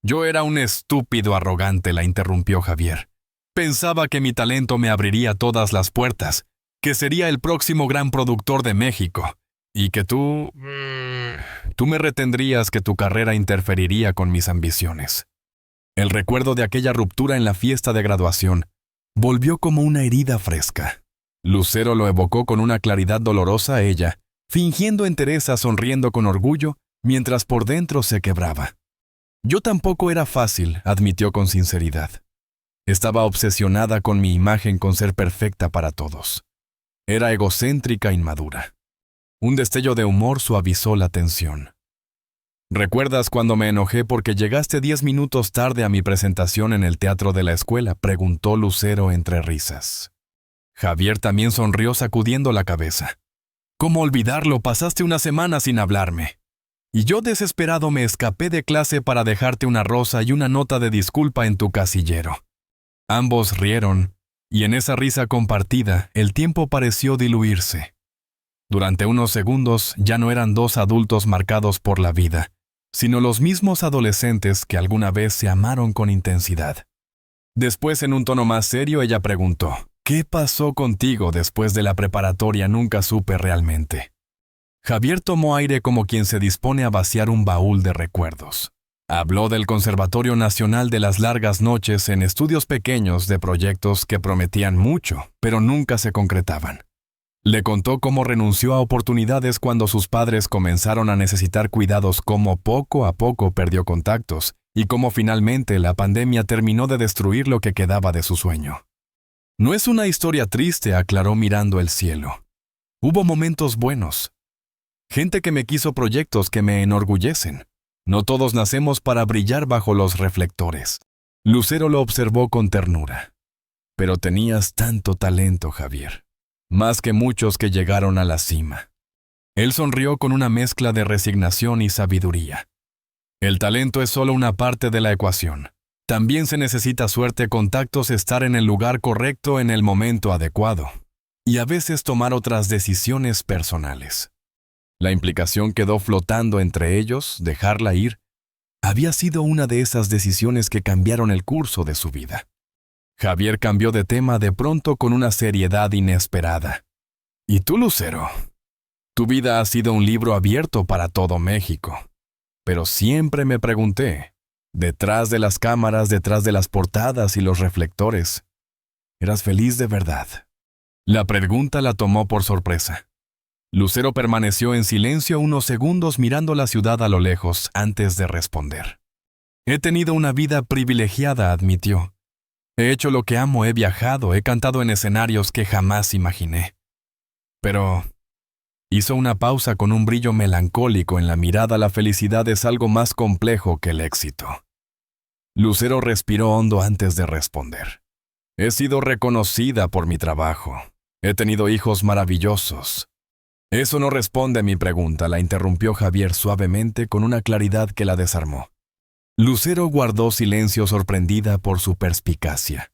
Yo era un estúpido arrogante, la interrumpió Javier. Pensaba que mi talento me abriría todas las puertas, que sería el próximo gran productor de México, y que tú me retendrías, que tu carrera interferiría con mis ambiciones. El recuerdo de aquella ruptura en la fiesta de graduación volvió como una herida fresca. Lucero lo evocó con una claridad dolorosa a ella, fingiendo entereza, sonriendo con orgullo, mientras por dentro se quebraba. Yo tampoco era fácil, admitió con sinceridad. Estaba obsesionada con mi imagen, con ser perfecta para todos. Era egocéntrica e inmadura. Un destello de humor suavizó la tensión. ¿Recuerdas cuando me enojé porque llegaste 10 minutos tarde a mi presentación en el teatro de la escuela?, preguntó Lucero entre risas. Javier también sonrió, sacudiendo la cabeza. ¿Cómo olvidarlo? Pasaste una semana sin hablarme. Y yo, desesperado, me escapé de clase para dejarte una rosa y una nota de disculpa en tu casillero. Ambos rieron, y en esa risa compartida, el tiempo pareció diluirse. Durante unos segundos ya no eran dos adultos marcados por la vida, sino los mismos adolescentes que alguna vez se amaron con intensidad. Después, en un tono más serio, ella preguntó, ¿qué pasó contigo después de la preparatoria? Nunca supe realmente. Javier tomó aire como quien se dispone a vaciar un baúl de recuerdos. Habló del Conservatorio Nacional, de las largas noches en estudios pequeños, de proyectos que prometían mucho, pero nunca se concretaban. Le contó cómo renunció a oportunidades cuando sus padres comenzaron a necesitar cuidados, cómo poco a poco perdió contactos, y cómo finalmente la pandemia terminó de destruir lo que quedaba de su sueño. No es una historia triste, aclaró mirando el cielo. Hubo momentos buenos. Gente que me quiso, proyectos que me enorgullecen. No todos nacemos para brillar bajo los reflectores. Lucero lo observó con ternura. Pero tenías tanto talento, Javier. Más que muchos que llegaron a la cima. Él sonrió con una mezcla de resignación y sabiduría. El talento es solo una parte de la ecuación. También se necesita suerte, contactos, estar en el lugar correcto en el momento adecuado. Y a veces tomar otras decisiones personales. La implicación quedó flotando entre ellos, dejarla ir. Había sido una de esas decisiones que cambiaron el curso de su vida. Javier cambió de tema de pronto con una seriedad inesperada. ¿Y tú, Lucero? Tu vida ha sido un libro abierto para todo México. Pero siempre me pregunté, detrás de las cámaras, detrás de las portadas y los reflectores, ¿eras feliz de verdad? La pregunta la tomó por sorpresa. Lucero permaneció en silencio unos segundos, mirando la ciudad a lo lejos antes de responder. He tenido una vida privilegiada, admitió. He hecho lo que amo, he viajado, he cantado en escenarios que jamás imaginé. Pero hizo una pausa con un brillo melancólico en la mirada. La felicidad es algo más complejo que el éxito. Lucero respiró hondo antes de responder. He sido reconocida por mi trabajo. He tenido hijos maravillosos. Eso no responde a mi pregunta, la interrumpió Javier suavemente con una claridad que la desarmó. Lucero guardó silencio, sorprendida por su perspicacia.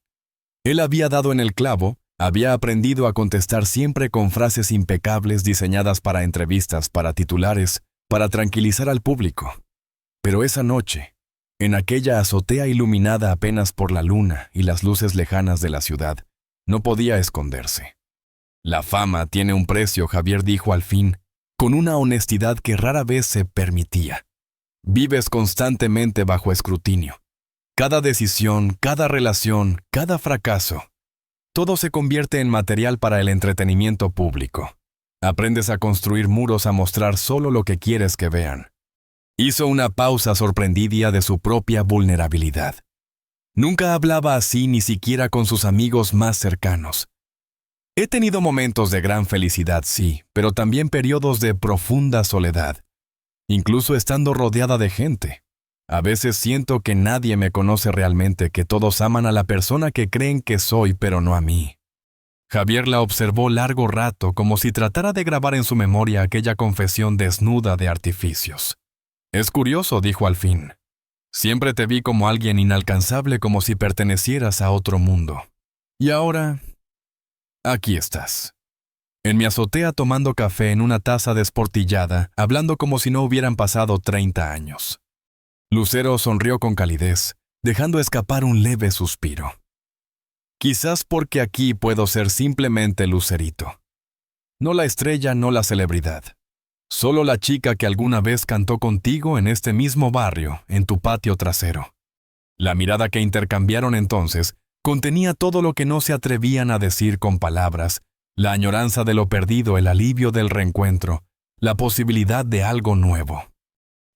Él había dado en el clavo, había aprendido a contestar siempre con frases impecables diseñadas para entrevistas, para titulares, para tranquilizar al público. Pero esa noche, en aquella azotea iluminada apenas por la luna y las luces lejanas de la ciudad, no podía esconderse. La fama tiene un precio, Javier dijo al fin, con una honestidad que rara vez se permitía. Vives constantemente bajo escrutinio. Cada decisión, cada relación, cada fracaso, todo se convierte en material para el entretenimiento público. Aprendes a construir muros, a mostrar solo lo que quieres que vean. Hizo una pausa, sorprendida de su propia vulnerabilidad. Nunca hablaba así, ni siquiera con sus amigos más cercanos. He tenido momentos de gran felicidad, sí, pero también periodos de profunda soledad, incluso estando rodeada de gente. A veces siento que nadie me conoce realmente, que todos aman a la persona que creen que soy, pero no a mí. Javier la observó largo rato, como si tratara de grabar en su memoria aquella confesión desnuda de artificios. Es curioso, dijo al fin. Siempre te vi como alguien inalcanzable, como si pertenecieras a otro mundo. Y ahora, aquí estás. En mi azotea tomando café en una taza desportillada, hablando como si no hubieran pasado 30 años. Lucero sonrió con calidez, dejando escapar un leve suspiro. Quizás porque aquí puedo ser simplemente Lucerito. No la estrella, no la celebridad. Solo la chica que alguna vez cantó contigo en este mismo barrio, en tu patio trasero. La mirada que intercambiaron entonces contenía todo lo que no se atrevían a decir con palabras, la añoranza de lo perdido, el alivio del reencuentro, la posibilidad de algo nuevo.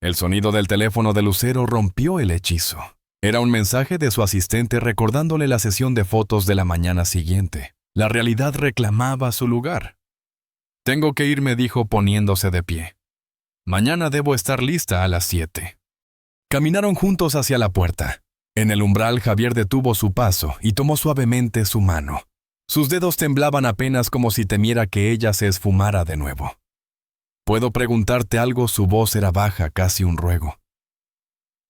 El sonido del teléfono de Lucero rompió el hechizo. Era un mensaje de su asistente recordándole la sesión de fotos de la mañana siguiente. La realidad reclamaba su lugar. Tengo que irme, dijo poniéndose de pie. Mañana debo estar lista a las 7. Caminaron juntos hacia la puerta. En el umbral, Javier detuvo su paso y tomó suavemente su mano. Sus dedos temblaban apenas, como si temiera que ella se esfumara de nuevo. ¿Puedo preguntarte algo? Su voz era baja, casi un ruego.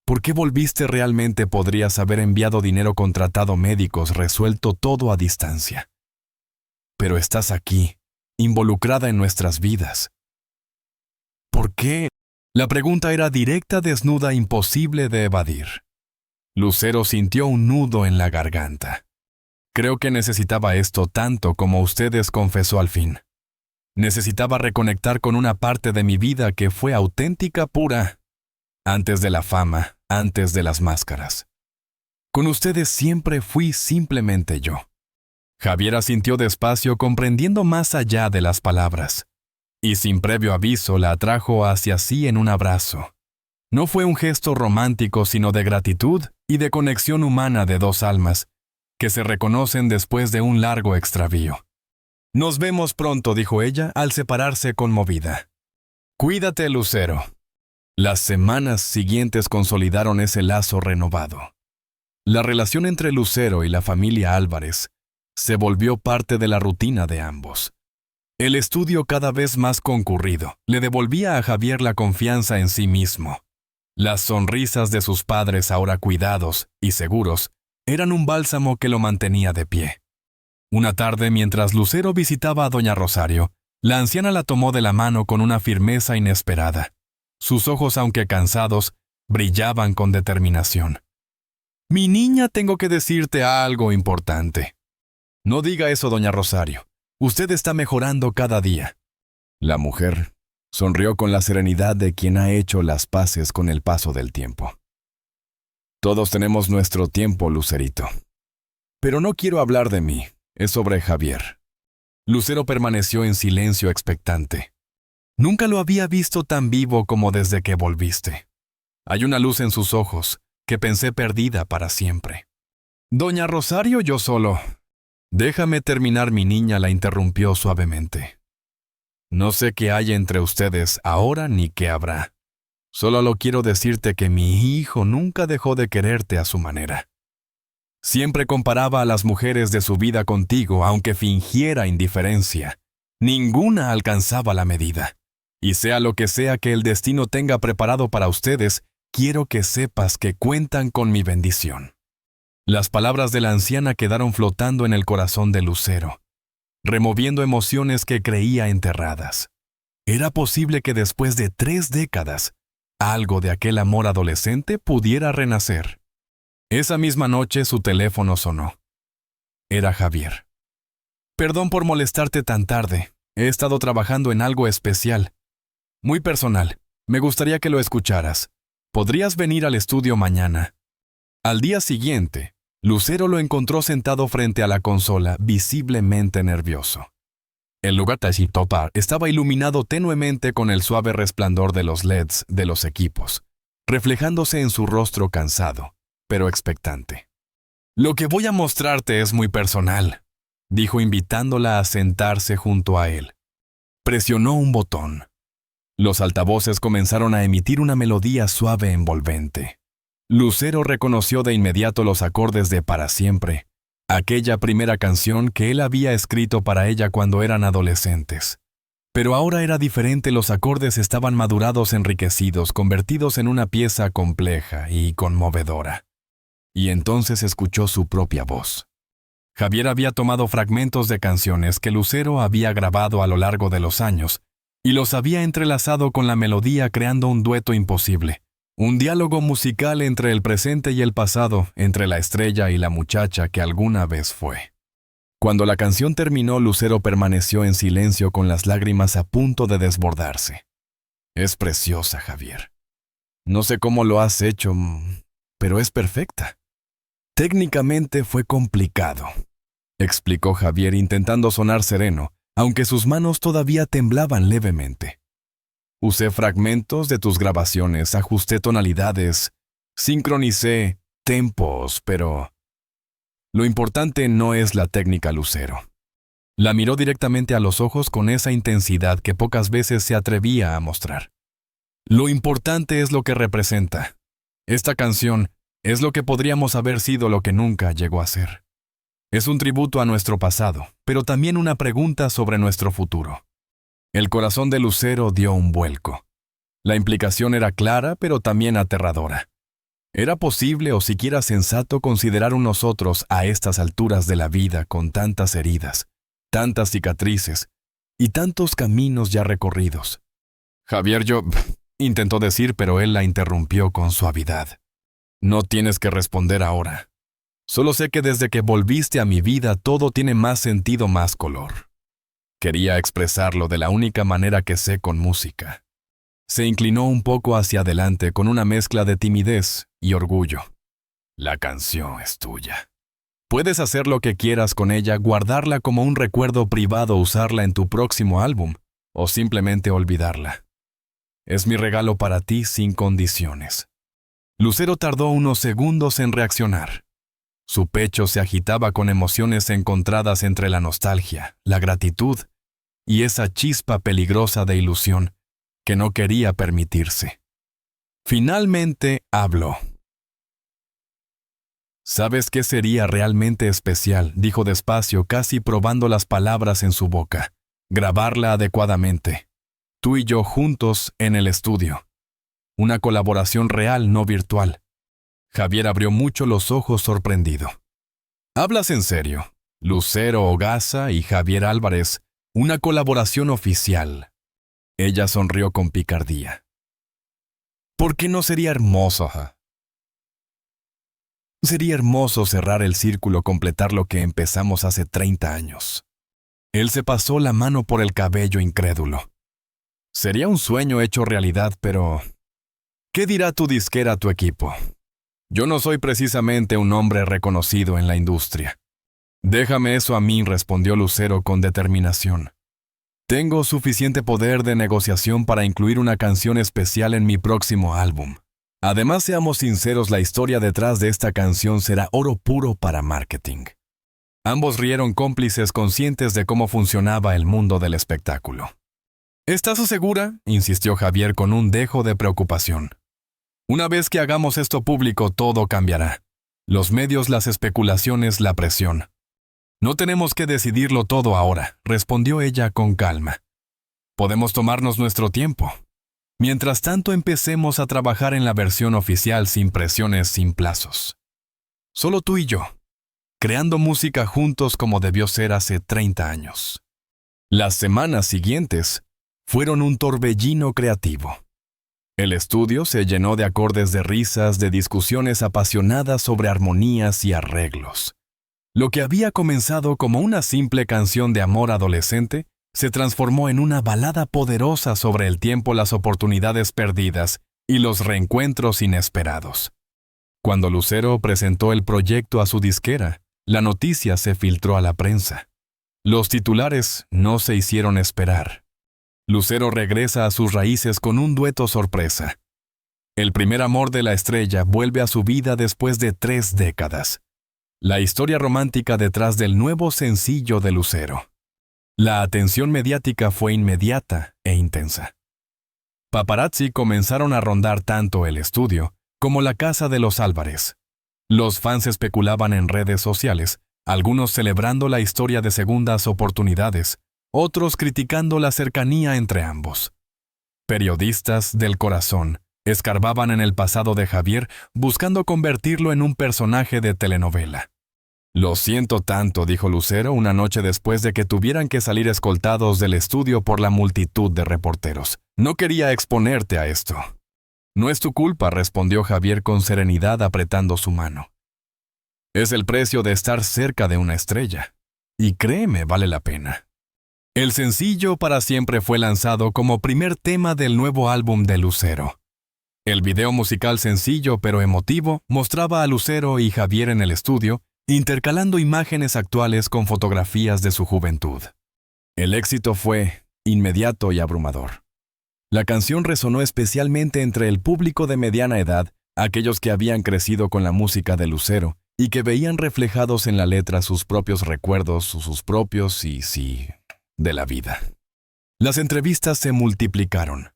¿Por qué volviste realmente? Podrías haber enviado dinero, contratado médicos, resuelto todo a distancia. Pero estás aquí, involucrada en nuestras vidas. ¿Por qué? La pregunta era directa, desnuda, imposible de evadir. Lucero sintió un nudo en la garganta. Creo que necesitaba esto tanto como ustedes, confesó al fin. Necesitaba reconectar con una parte de mi vida que fue auténtica, pura. Antes de la fama, antes de las máscaras. Con ustedes siempre fui simplemente yo. Javier asintió despacio, comprendiendo más allá de las palabras. Y sin previo aviso la atrajo hacia sí en un abrazo. No fue un gesto romántico, sino de gratitud y de conexión humana de dos almas, que se reconocen después de un largo extravío. Nos vemos pronto, dijo ella al separarse conmovida. Cuídate, Lucero. Las semanas siguientes consolidaron ese lazo renovado. La relación entre Lucero y la familia Álvarez se volvió parte de la rutina de ambos. El estudio, cada vez más concurrido, le devolvía a Javier la confianza en sí mismo. Las sonrisas de sus padres, ahora cuidados y seguros, eran un bálsamo que lo mantenía de pie. Una tarde, mientras Lucero visitaba a doña Rosario, la anciana la tomó de la mano con una firmeza inesperada. Sus ojos, aunque cansados, brillaban con determinación. «Mi niña, tengo que decirte algo importante». «No diga eso, doña Rosario. Usted está mejorando cada día». La mujer sonrió con la serenidad de quien ha hecho las paces con el paso del tiempo. Todos tenemos nuestro tiempo, Lucerito. Pero no quiero hablar de mí, es sobre Javier. Lucero permaneció en silencio expectante. Nunca lo había visto tan vivo como desde que volviste. Hay una luz en sus ojos que pensé perdida para siempre. Doña Rosario, yo solo. Déjame terminar, mi niña, la interrumpió suavemente. No sé qué hay entre ustedes ahora ni qué habrá. Solo lo quiero decirte que mi hijo nunca dejó de quererte a su manera. Siempre comparaba a las mujeres de su vida contigo, aunque fingiera indiferencia. Ninguna alcanzaba la medida. Y sea lo que sea que el destino tenga preparado para ustedes, quiero que sepas que cuentan con mi bendición. Las palabras de la anciana quedaron flotando en el corazón de Lucero, removiendo emociones que creía enterradas. ¿Era posible que después de 3 décadas, algo de aquel amor adolescente pudiera renacer? Esa misma noche su teléfono sonó. Era Javier. Perdón por molestarte tan tarde. He estado trabajando en algo especial. Muy personal. Me gustaría que lo escucharas. ¿Podrías venir al estudio mañana? Al día siguiente, Lucero lo encontró sentado frente a la consola, visiblemente nervioso. El lugar estaba iluminado tenuemente con el suave resplandor de los LEDs de los equipos, reflejándose en su rostro cansado, pero expectante. Lo que voy a mostrarte es muy personal, dijo invitándola a sentarse junto a él. Presionó un botón. Los altavoces comenzaron a emitir una melodía suave envolvente. Lucero reconoció de inmediato los acordes de Para Siempre, aquella primera canción que él había escrito para ella cuando eran adolescentes. Pero ahora era diferente, los acordes estaban madurados, enriquecidos, convertidos en una pieza compleja y conmovedora. Y entonces escuchó su propia voz. Javier había tomado fragmentos de canciones que Lucero había grabado a lo largo de los años y los había entrelazado con la melodía, creando un dueto imposible. Un diálogo musical entre el presente y el pasado, entre la estrella y la muchacha que alguna vez fue. Cuando la canción terminó, Lucero permaneció en silencio con las lágrimas a punto de desbordarse. Es preciosa, Javier. No sé cómo lo has hecho, pero es perfecta. Técnicamente fue complicado, explicó Javier intentando sonar sereno, aunque sus manos todavía temblaban levemente. Usé fragmentos de tus grabaciones, ajusté tonalidades, sincronicé tempos, pero lo importante no es la técnica, Lucero. La miró directamente a los ojos con esa intensidad que pocas veces se atrevía a mostrar. Lo importante es lo que representa. Esta canción es lo que podríamos haber sido, lo que nunca llegó a ser. Es un tributo a nuestro pasado, pero también una pregunta sobre nuestro futuro. El corazón de Lucero dio un vuelco. La implicación era clara, pero también aterradora. ¿Era posible o siquiera sensato considerar un nosotros a estas alturas de la vida, con tantas heridas, tantas cicatrices y tantos caminos ya recorridos? Javier, intentó decir, pero él la interrumpió con suavidad. No tienes que responder ahora. Solo sé que desde que volviste a mi vida todo tiene más sentido, más color. Quería expresarlo de la única manera que sé, con música. Se inclinó un poco hacia adelante con una mezcla de timidez y orgullo. La canción es tuya. Puedes hacer lo que quieras con ella, guardarla como un recuerdo privado, usarla en tu próximo álbum, o simplemente olvidarla. Es mi regalo para ti sin condiciones. Lucero tardó unos segundos en reaccionar. Su pecho se agitaba con emociones encontradas entre la nostalgia, la gratitud y esa chispa peligrosa de ilusión que no quería permitirse. Finalmente habló. ¿Sabes qué sería realmente especial?, dijo despacio, casi probando las palabras en su boca. Grabarla adecuadamente. Tú y yo juntos en el estudio. Una colaboración real, no virtual. Javier abrió mucho los ojos, sorprendido. ¿Hablas en serio? Lucero Hogaza y Javier Álvarez, una colaboración oficial. Ella sonrió con picardía. ¿Por qué no sería hermoso? Sería hermoso cerrar el círculo, completar lo que empezamos hace 30 años. Él se pasó la mano por el cabello, incrédulo. Sería un sueño hecho realidad, pero ¿qué dirá tu disquera, tu equipo? Yo no soy precisamente un hombre reconocido en la industria. Déjame eso a mí, respondió Lucero con determinación. Tengo suficiente poder de negociación para incluir una canción especial en mi próximo álbum. Además, seamos sinceros, la historia detrás de esta canción será oro puro para marketing. Ambos rieron, cómplices, conscientes de cómo funcionaba el mundo del espectáculo. ¿Estás segura?, insistió Javier con un dejo de preocupación. Una vez que hagamos esto público, todo cambiará. Los medios, las especulaciones, la presión. No tenemos que decidirlo todo ahora, respondió ella con calma. Podemos tomarnos nuestro tiempo. Mientras tanto, empecemos a trabajar en la versión oficial sin presiones, sin plazos. Solo tú y yo, creando música juntos como debió ser hace 30 años. Las semanas siguientes fueron un torbellino creativo. El estudio se llenó de acordes, de risas, de discusiones apasionadas sobre armonías y arreglos. Lo que había comenzado como una simple canción de amor adolescente se transformó en una balada poderosa sobre el tiempo, las oportunidades perdidas y los reencuentros inesperados. Cuando Lucero presentó el proyecto a su disquera, la noticia se filtró a la prensa. Los titulares no se hicieron esperar. Lucero regresa a sus raíces con un dueto sorpresa. El primer amor de la estrella vuelve a su vida después de 3 décadas. La historia romántica detrás del nuevo sencillo de Lucero. La atención mediática fue inmediata e intensa. Paparazzi comenzaron a rondar tanto el estudio como la casa de los Álvarez. Los fans especulaban en redes sociales, algunos celebrando la historia de segundas oportunidades, otros criticando la cercanía entre ambos. Periodistas del corazón escarbaban en el pasado de Javier buscando convertirlo en un personaje de telenovela. «Lo siento tanto», dijo Lucero una noche después de que tuvieran que salir escoltados del estudio por la multitud de reporteros. «No quería exponerte a esto». «No es tu culpa», respondió Javier con serenidad apretando su mano. «Es el precio de estar cerca de una estrella. Y créeme, vale la pena». El sencillo Para Siempre fue lanzado como primer tema del nuevo álbum de Lucero. El video musical sencillo pero emotivo mostraba a Lucero y Javier en el estudio, intercalando imágenes actuales con fotografías de su juventud. El éxito fue inmediato y abrumador. La canción resonó especialmente entre el público de mediana edad, aquellos que habían crecido con la música de Lucero y que veían reflejados en la letra sus propios recuerdos, sus propios de la vida. Las entrevistas se multiplicaron.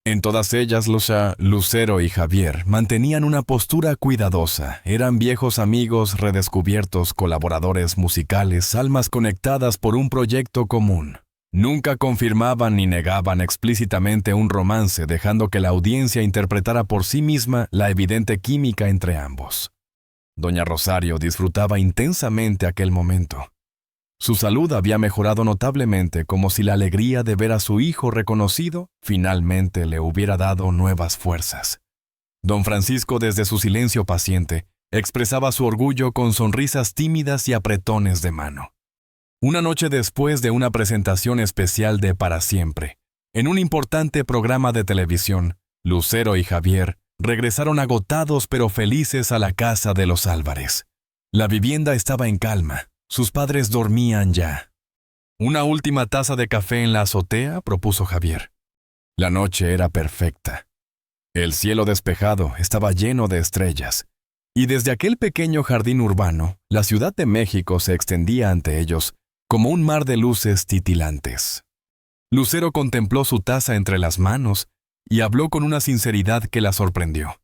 En todas ellas, Lucero y Javier mantenían una postura cuidadosa. Eran viejos amigos redescubiertos, colaboradores musicales, almas conectadas por un proyecto común. Nunca confirmaban ni negaban explícitamente un romance, dejando que la audiencia interpretara por sí misma la evidente química entre ambos. Doña Rosario disfrutaba intensamente aquel momento. Su salud había mejorado notablemente, como si la alegría de ver a su hijo reconocido finalmente le hubiera dado nuevas fuerzas. Don Francisco, desde su silencio paciente, expresaba su orgullo con sonrisas tímidas y apretones de mano. Una noche después de una presentación especial de Para Siempre, en un importante programa de televisión, Lucero y Javier regresaron agotados pero felices a la casa de los Álvarez. La vivienda estaba en calma. Sus padres dormían ya. «Una última taza de café en la azotea», propuso Javier. La noche era perfecta. El cielo despejado estaba lleno de estrellas, y desde aquel pequeño jardín urbano, la Ciudad de México se extendía ante ellos como un mar de luces titilantes. Lucero contempló su taza entre las manos y habló con una sinceridad que la sorprendió.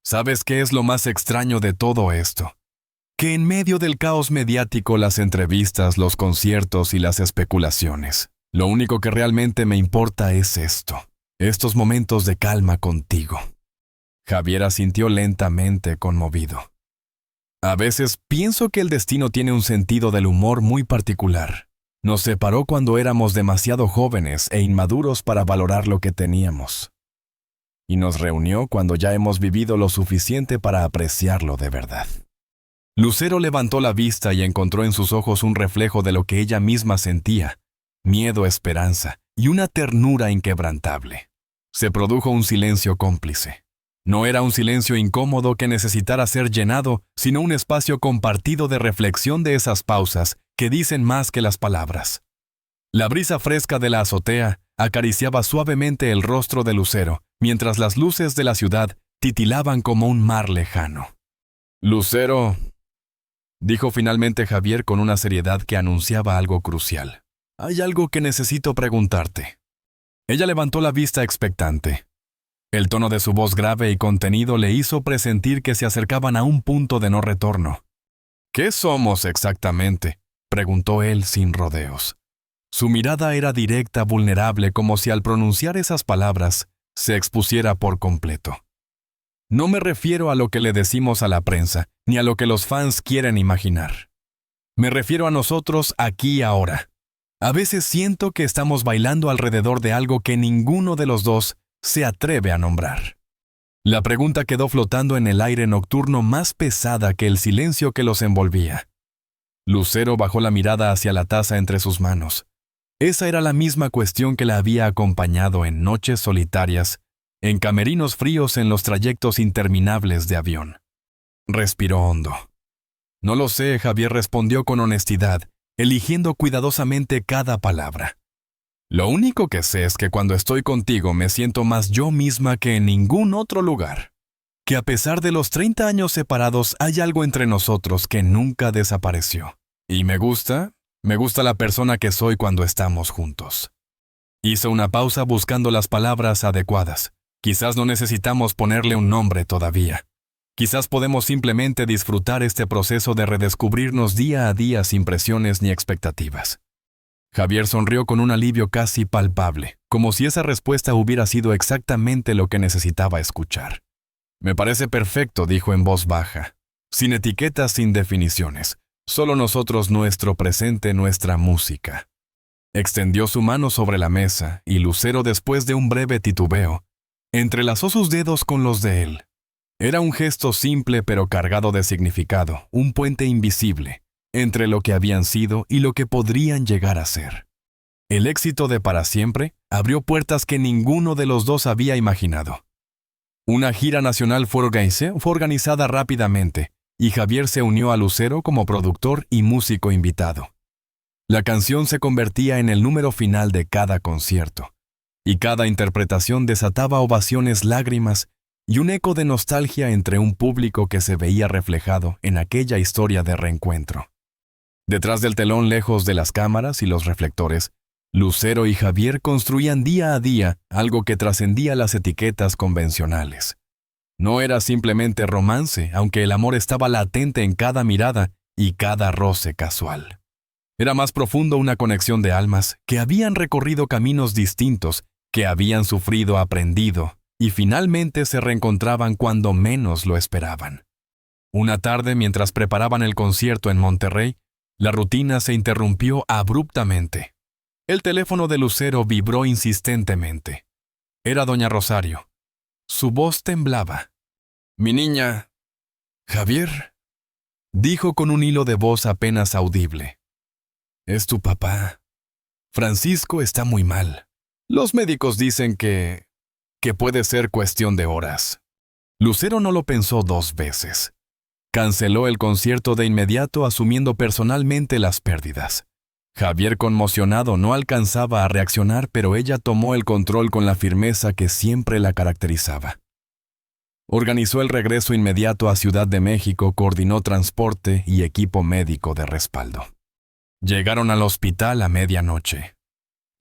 «¿Sabes qué es lo más extraño de todo esto? Que en medio del caos mediático, las entrevistas, los conciertos y las especulaciones, lo único que realmente me importa es esto, estos momentos de calma contigo». Javier asintió lentamente, conmovido. «A veces pienso que el destino tiene un sentido del humor muy particular. Nos separó cuando éramos demasiado jóvenes e inmaduros para valorar lo que teníamos. Y nos reunió cuando ya hemos vivido lo suficiente para apreciarlo de verdad». Lucero levantó la vista y encontró en sus ojos un reflejo de lo que ella misma sentía: miedo, esperanza y una ternura inquebrantable. Se produjo un silencio cómplice. No era un silencio incómodo que necesitara ser llenado, sino un espacio compartido de reflexión, de esas pausas que dicen más que las palabras. La brisa fresca de la azotea acariciaba suavemente el rostro de Lucero, mientras las luces de la ciudad titilaban como un mar lejano. «Lucero», dijo finalmente Javier con una seriedad que anunciaba algo crucial. «Hay algo que necesito preguntarte». Ella levantó la vista expectante. El tono de su voz grave y contenido le hizo presentir que se acercaban a un punto de no retorno. «¿Qué somos exactamente?», preguntó él sin rodeos. Su mirada era directa, vulnerable, como si al pronunciar esas palabras se expusiera por completo. «No me refiero a lo que le decimos a la prensa, ni a lo que los fans quieren imaginar. Me refiero a nosotros aquí y ahora. A veces siento que estamos bailando alrededor de algo que ninguno de los dos se atreve a nombrar». La pregunta quedó flotando en el aire nocturno, más pesada que el silencio que los envolvía. Lucero bajó la mirada hacia la taza entre sus manos. Esa era la misma cuestión que la había acompañado en noches solitarias, en camerinos fríos, en los trayectos interminables de avión. Respiró hondo. «No lo sé», Javier respondió con honestidad, eligiendo cuidadosamente cada palabra. «Lo único que sé es que cuando estoy contigo me siento más yo misma que en ningún otro lugar. Que a pesar de los 30 años separados hay algo entre nosotros que nunca desapareció. Y me gusta la persona que soy cuando estamos juntos». Hizo una pausa buscando las palabras adecuadas. Quizás no necesitamos ponerle un nombre todavía. Quizás podemos simplemente disfrutar este proceso de redescubrirnos día a día sin presiones ni expectativas. Javier sonrió con un alivio casi palpable, como si esa respuesta hubiera sido exactamente lo que necesitaba escuchar. Me parece perfecto, dijo en voz baja. Sin etiquetas, sin definiciones. Solo nosotros, nuestro presente, nuestra música. Extendió su mano sobre la mesa y Lucero, después de un breve titubeo, entrelazó sus dedos con los de él. Era un gesto simple pero cargado de significado, un puente invisible entre lo que habían sido y lo que podrían llegar a ser. El éxito de Para Siempre abrió puertas que ninguno de los dos había imaginado. Una gira nacional fue organizada rápidamente y Javier se unió a Lucero como productor y músico invitado. La canción se convertía en el número final de cada concierto, y cada interpretación desataba ovaciones, lágrimas y un eco de nostalgia entre un público que se veía reflejado en aquella historia de reencuentro. Detrás del telón, lejos de las cámaras y los reflectores, Lucero y Javier construían día a día algo que trascendía las etiquetas convencionales. No era simplemente romance, aunque el amor estaba latente en cada mirada y cada roce casual. Era más profundo, una conexión de almas que habían recorrido caminos distintos, que habían sufrido, aprendido, y finalmente se reencontraban cuando menos lo esperaban. Una tarde, mientras preparaban el concierto en Monterrey, la rutina se interrumpió abruptamente. El teléfono de Lucero vibró insistentemente. Era doña Rosario. Su voz temblaba. «Mi niña». «Javier», dijo con un hilo de voz apenas audible. «Es tu papá. Francisco está muy mal. Los médicos dicen que puede ser cuestión de horas». Lucero no lo pensó dos veces. Canceló el concierto de inmediato, asumiendo personalmente las pérdidas. Javier, conmocionado, no alcanzaba a reaccionar, pero ella tomó el control con la firmeza que siempre la caracterizaba. Organizó el regreso inmediato a Ciudad de México, coordinó transporte y equipo médico de respaldo. Llegaron al hospital a medianoche.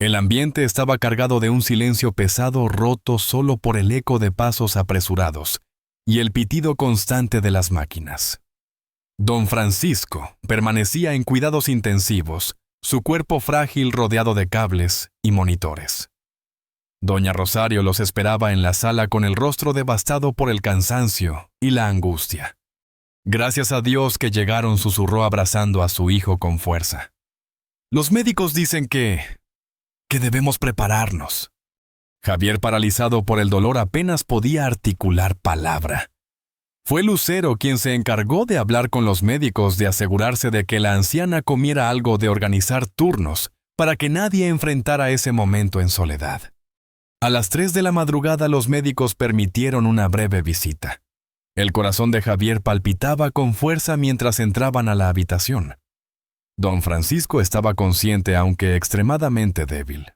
El ambiente estaba cargado de un silencio pesado, roto solo por el eco de pasos apresurados y el pitido constante de las máquinas. Don Francisco permanecía en cuidados intensivos, su cuerpo frágil rodeado de cables y monitores. Doña Rosario los esperaba en la sala con el rostro devastado por el cansancio y la angustia. «Gracias a Dios que llegaron», susurró abrazando a su hijo con fuerza. «Los médicos dicen que debemos prepararnos». Javier, paralizado por el dolor, apenas podía articular palabra. Fue Lucero quien se encargó de hablar con los médicos, de asegurarse de que la anciana comiera algo, de organizar turnos, para que nadie enfrentara ese momento en soledad. A las 3 de la madrugada los médicos permitieron una breve visita. El corazón de Javier palpitaba con fuerza mientras entraban a la habitación. Don Francisco estaba consciente, aunque extremadamente débil.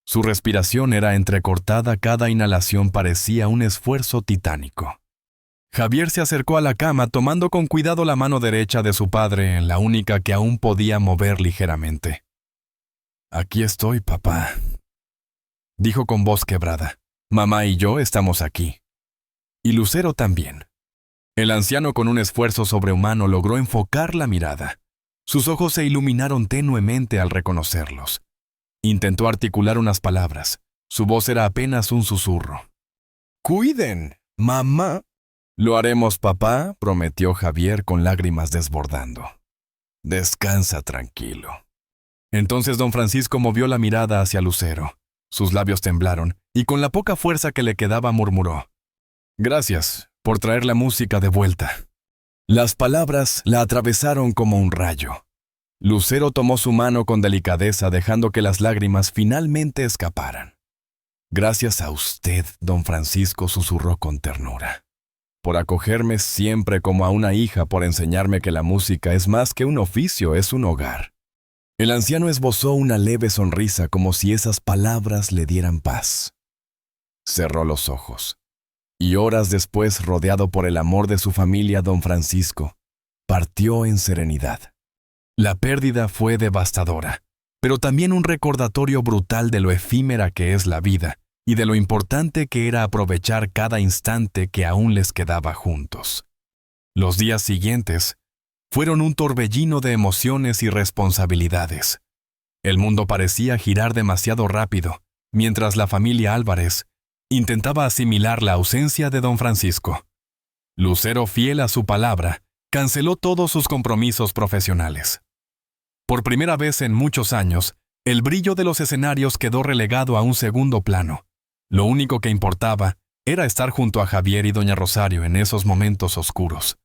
Su respiración era entrecortada, cada inhalación parecía un esfuerzo titánico. Javier se acercó a la cama, tomando con cuidado la mano derecha de su padre, la única que aún podía mover ligeramente. «Aquí estoy, papá», dijo con voz quebrada. «Mamá y yo estamos aquí. Y Lucero también». El anciano, con un esfuerzo sobrehumano, logró enfocar la mirada. Sus ojos se iluminaron tenuemente al reconocerlos. Intentó articular unas palabras. Su voz era apenas un susurro. «Cuiden, mamá». «Lo haremos, papá», prometió Javier con lágrimas desbordando. «Descansa tranquilo». Entonces don Francisco movió la mirada hacia Lucero. Sus labios temblaron y con la poca fuerza que le quedaba murmuró: «Gracias por traer la música de vuelta». Las palabras la atravesaron como un rayo. Lucero tomó su mano con delicadeza, dejando que las lágrimas finalmente escaparan. «Gracias a usted, don Francisco», susurró con ternura, «por acogerme siempre como a una hija, por enseñarme que la música es más que un oficio, es un hogar». El anciano esbozó una leve sonrisa, como si esas palabras le dieran paz. Cerró los ojos. Y horas después, rodeado por el amor de su familia, don Francisco partió en serenidad. La pérdida fue devastadora, pero también un recordatorio brutal de lo efímera que es la vida y de lo importante que era aprovechar cada instante que aún les quedaba juntos. Los días siguientes fueron un torbellino de emociones y responsabilidades. El mundo parecía girar demasiado rápido, mientras la familia Álvarez intentaba asimilar la ausencia de don Francisco. Lucero, fiel a su palabra, canceló todos sus compromisos profesionales. Por primera vez en muchos años, el brillo de los escenarios quedó relegado a un segundo plano. Lo único que importaba era estar junto a Javier y doña Rosario en esos momentos oscuros.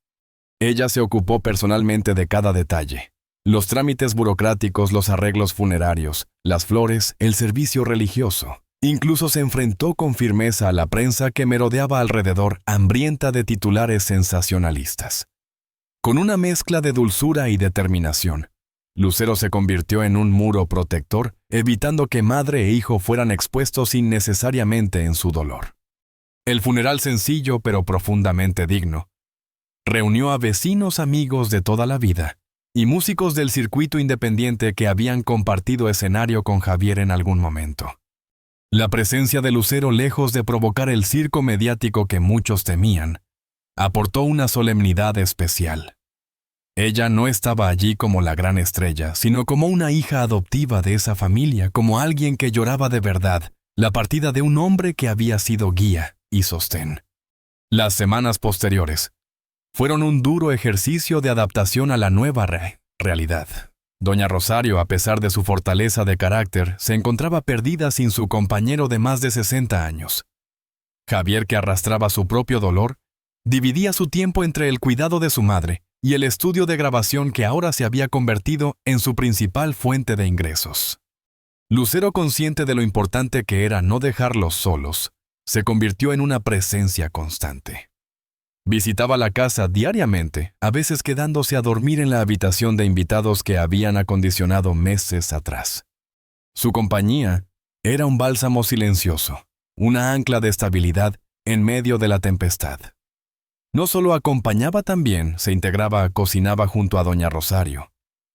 Ella se ocupó personalmente de cada detalle: los trámites burocráticos, los arreglos funerarios, las flores, el servicio religioso. Incluso se enfrentó con firmeza a la prensa que merodeaba alrededor, hambrienta de titulares sensacionalistas. Con una mezcla de dulzura y determinación, Lucero se convirtió en un muro protector, evitando que madre e hijo fueran expuestos innecesariamente en su dolor. El funeral, sencillo pero profundamente digno, reunió a vecinos amigos de toda la vida y músicos del circuito independiente que habían compartido escenario con Javier en algún momento. La presencia de Lucero, lejos de provocar el circo mediático que muchos temían, aportó una solemnidad especial. Ella no estaba allí como la gran estrella, sino como una hija adoptiva de esa familia, como alguien que lloraba de verdad la partida de un hombre que había sido guía y sostén. Las semanas posteriores fueron un duro ejercicio de adaptación a la nueva realidad. Doña Rosario, a pesar de su fortaleza de carácter, se encontraba perdida sin su compañero de más de 60 años. Javier, que arrastraba su propio dolor, dividía su tiempo entre el cuidado de su madre y el estudio de grabación que ahora se había convertido en su principal fuente de ingresos. Lucero, consciente de lo importante que era no dejarlos solos, se convirtió en una presencia constante. Visitaba la casa diariamente, a veces quedándose a dormir en la habitación de invitados que habían acondicionado meses atrás. Su compañía era un bálsamo silencioso, una ancla de estabilidad en medio de la tempestad. No solo acompañaba, también se integraba, cocinaba junto a doña Rosario,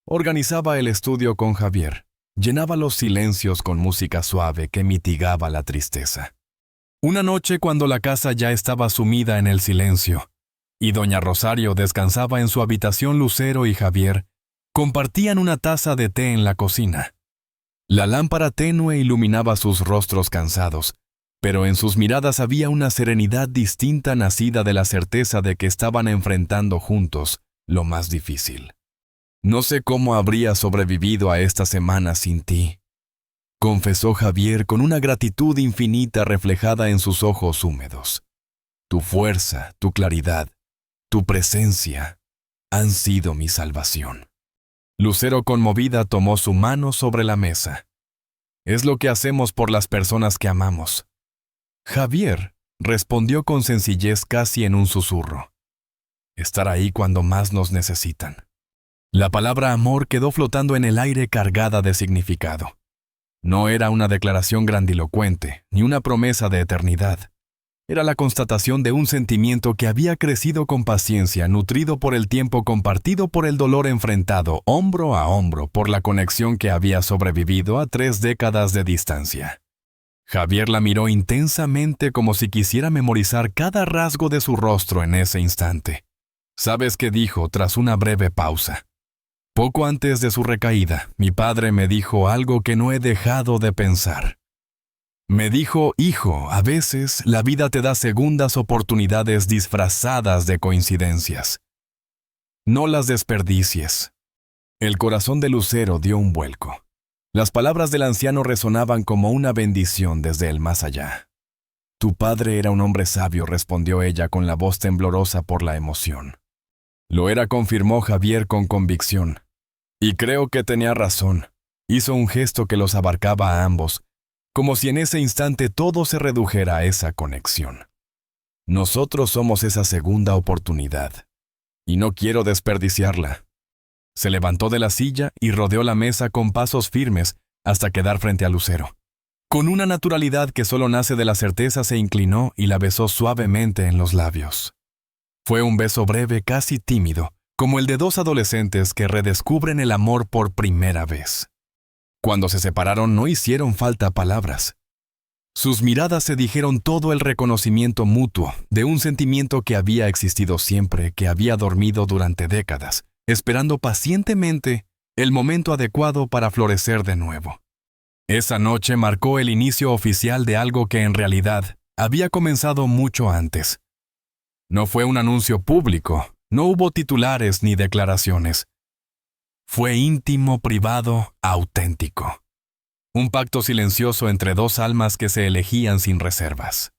organizaba el estudio con Javier, llenaba los silencios con música suave que mitigaba la tristeza. Una noche, cuando la casa ya estaba sumida en el silencio y doña Rosario descansaba en su habitación, Lucero y Javier compartían una taza de té en la cocina. La lámpara tenue iluminaba sus rostros cansados, pero en sus miradas había una serenidad distinta nacida de la certeza de que estaban enfrentando juntos lo más difícil. «No sé cómo habría sobrevivido a esta semana sin ti», confesó Javier con una gratitud infinita reflejada en sus ojos húmedos. «Tu fuerza, tu claridad, tu presencia han sido mi salvación». Lucero, conmovida, tomó su mano sobre la mesa. «Es lo que hacemos por las personas que amamos». Javier respondió con sencillez, casi en un susurro. «Estar ahí cuando más nos necesitan». La palabra amor quedó flotando en el aire, cargada de significado. No era una declaración grandilocuente, ni una promesa de eternidad. Era la constatación de un sentimiento que había crecido con paciencia, nutrido por el tiempo compartido, por el dolor enfrentado hombro a hombro, por la conexión que había sobrevivido a 3 décadas de distancia. Javier la miró intensamente, como si quisiera memorizar cada rasgo de su rostro en ese instante. «¿Sabes qué?», dijo tras una breve pausa. «Poco antes de su recaída, mi padre me dijo algo que no he dejado de pensar. Me dijo: hijo, a veces la vida te da segundas oportunidades disfrazadas de coincidencias. No las desperdicies». El corazón de Lucero dio un vuelco. Las palabras del anciano resonaban como una bendición desde el más allá. «Tu padre era un hombre sabio», respondió ella con la voz temblorosa por la emoción. «Lo era», confirmó Javier con convicción. «Y creo que tenía razón». Hizo un gesto que los abarcaba a ambos, como si en ese instante todo se redujera a esa conexión. «Nosotros somos esa segunda oportunidad, y no quiero desperdiciarla». Se levantó de la silla y rodeó la mesa con pasos firmes hasta quedar frente a Lucero. Con una naturalidad que solo nace de la certeza, se inclinó y la besó suavemente en los labios. Fue un beso breve, casi tímido, como el de 2 adolescentes que redescubren el amor por primera vez. Cuando se separaron no hicieron falta palabras. Sus miradas se dijeron todo, el reconocimiento mutuo de un sentimiento que había existido siempre, que había dormido durante décadas, esperando pacientemente el momento adecuado para florecer de nuevo. Esa noche marcó el inicio oficial de algo que en realidad había comenzado mucho antes. No fue un anuncio público, no hubo titulares ni declaraciones. Fue íntimo, privado, auténtico. Un pacto silencioso entre dos almas que se elegían sin reservas.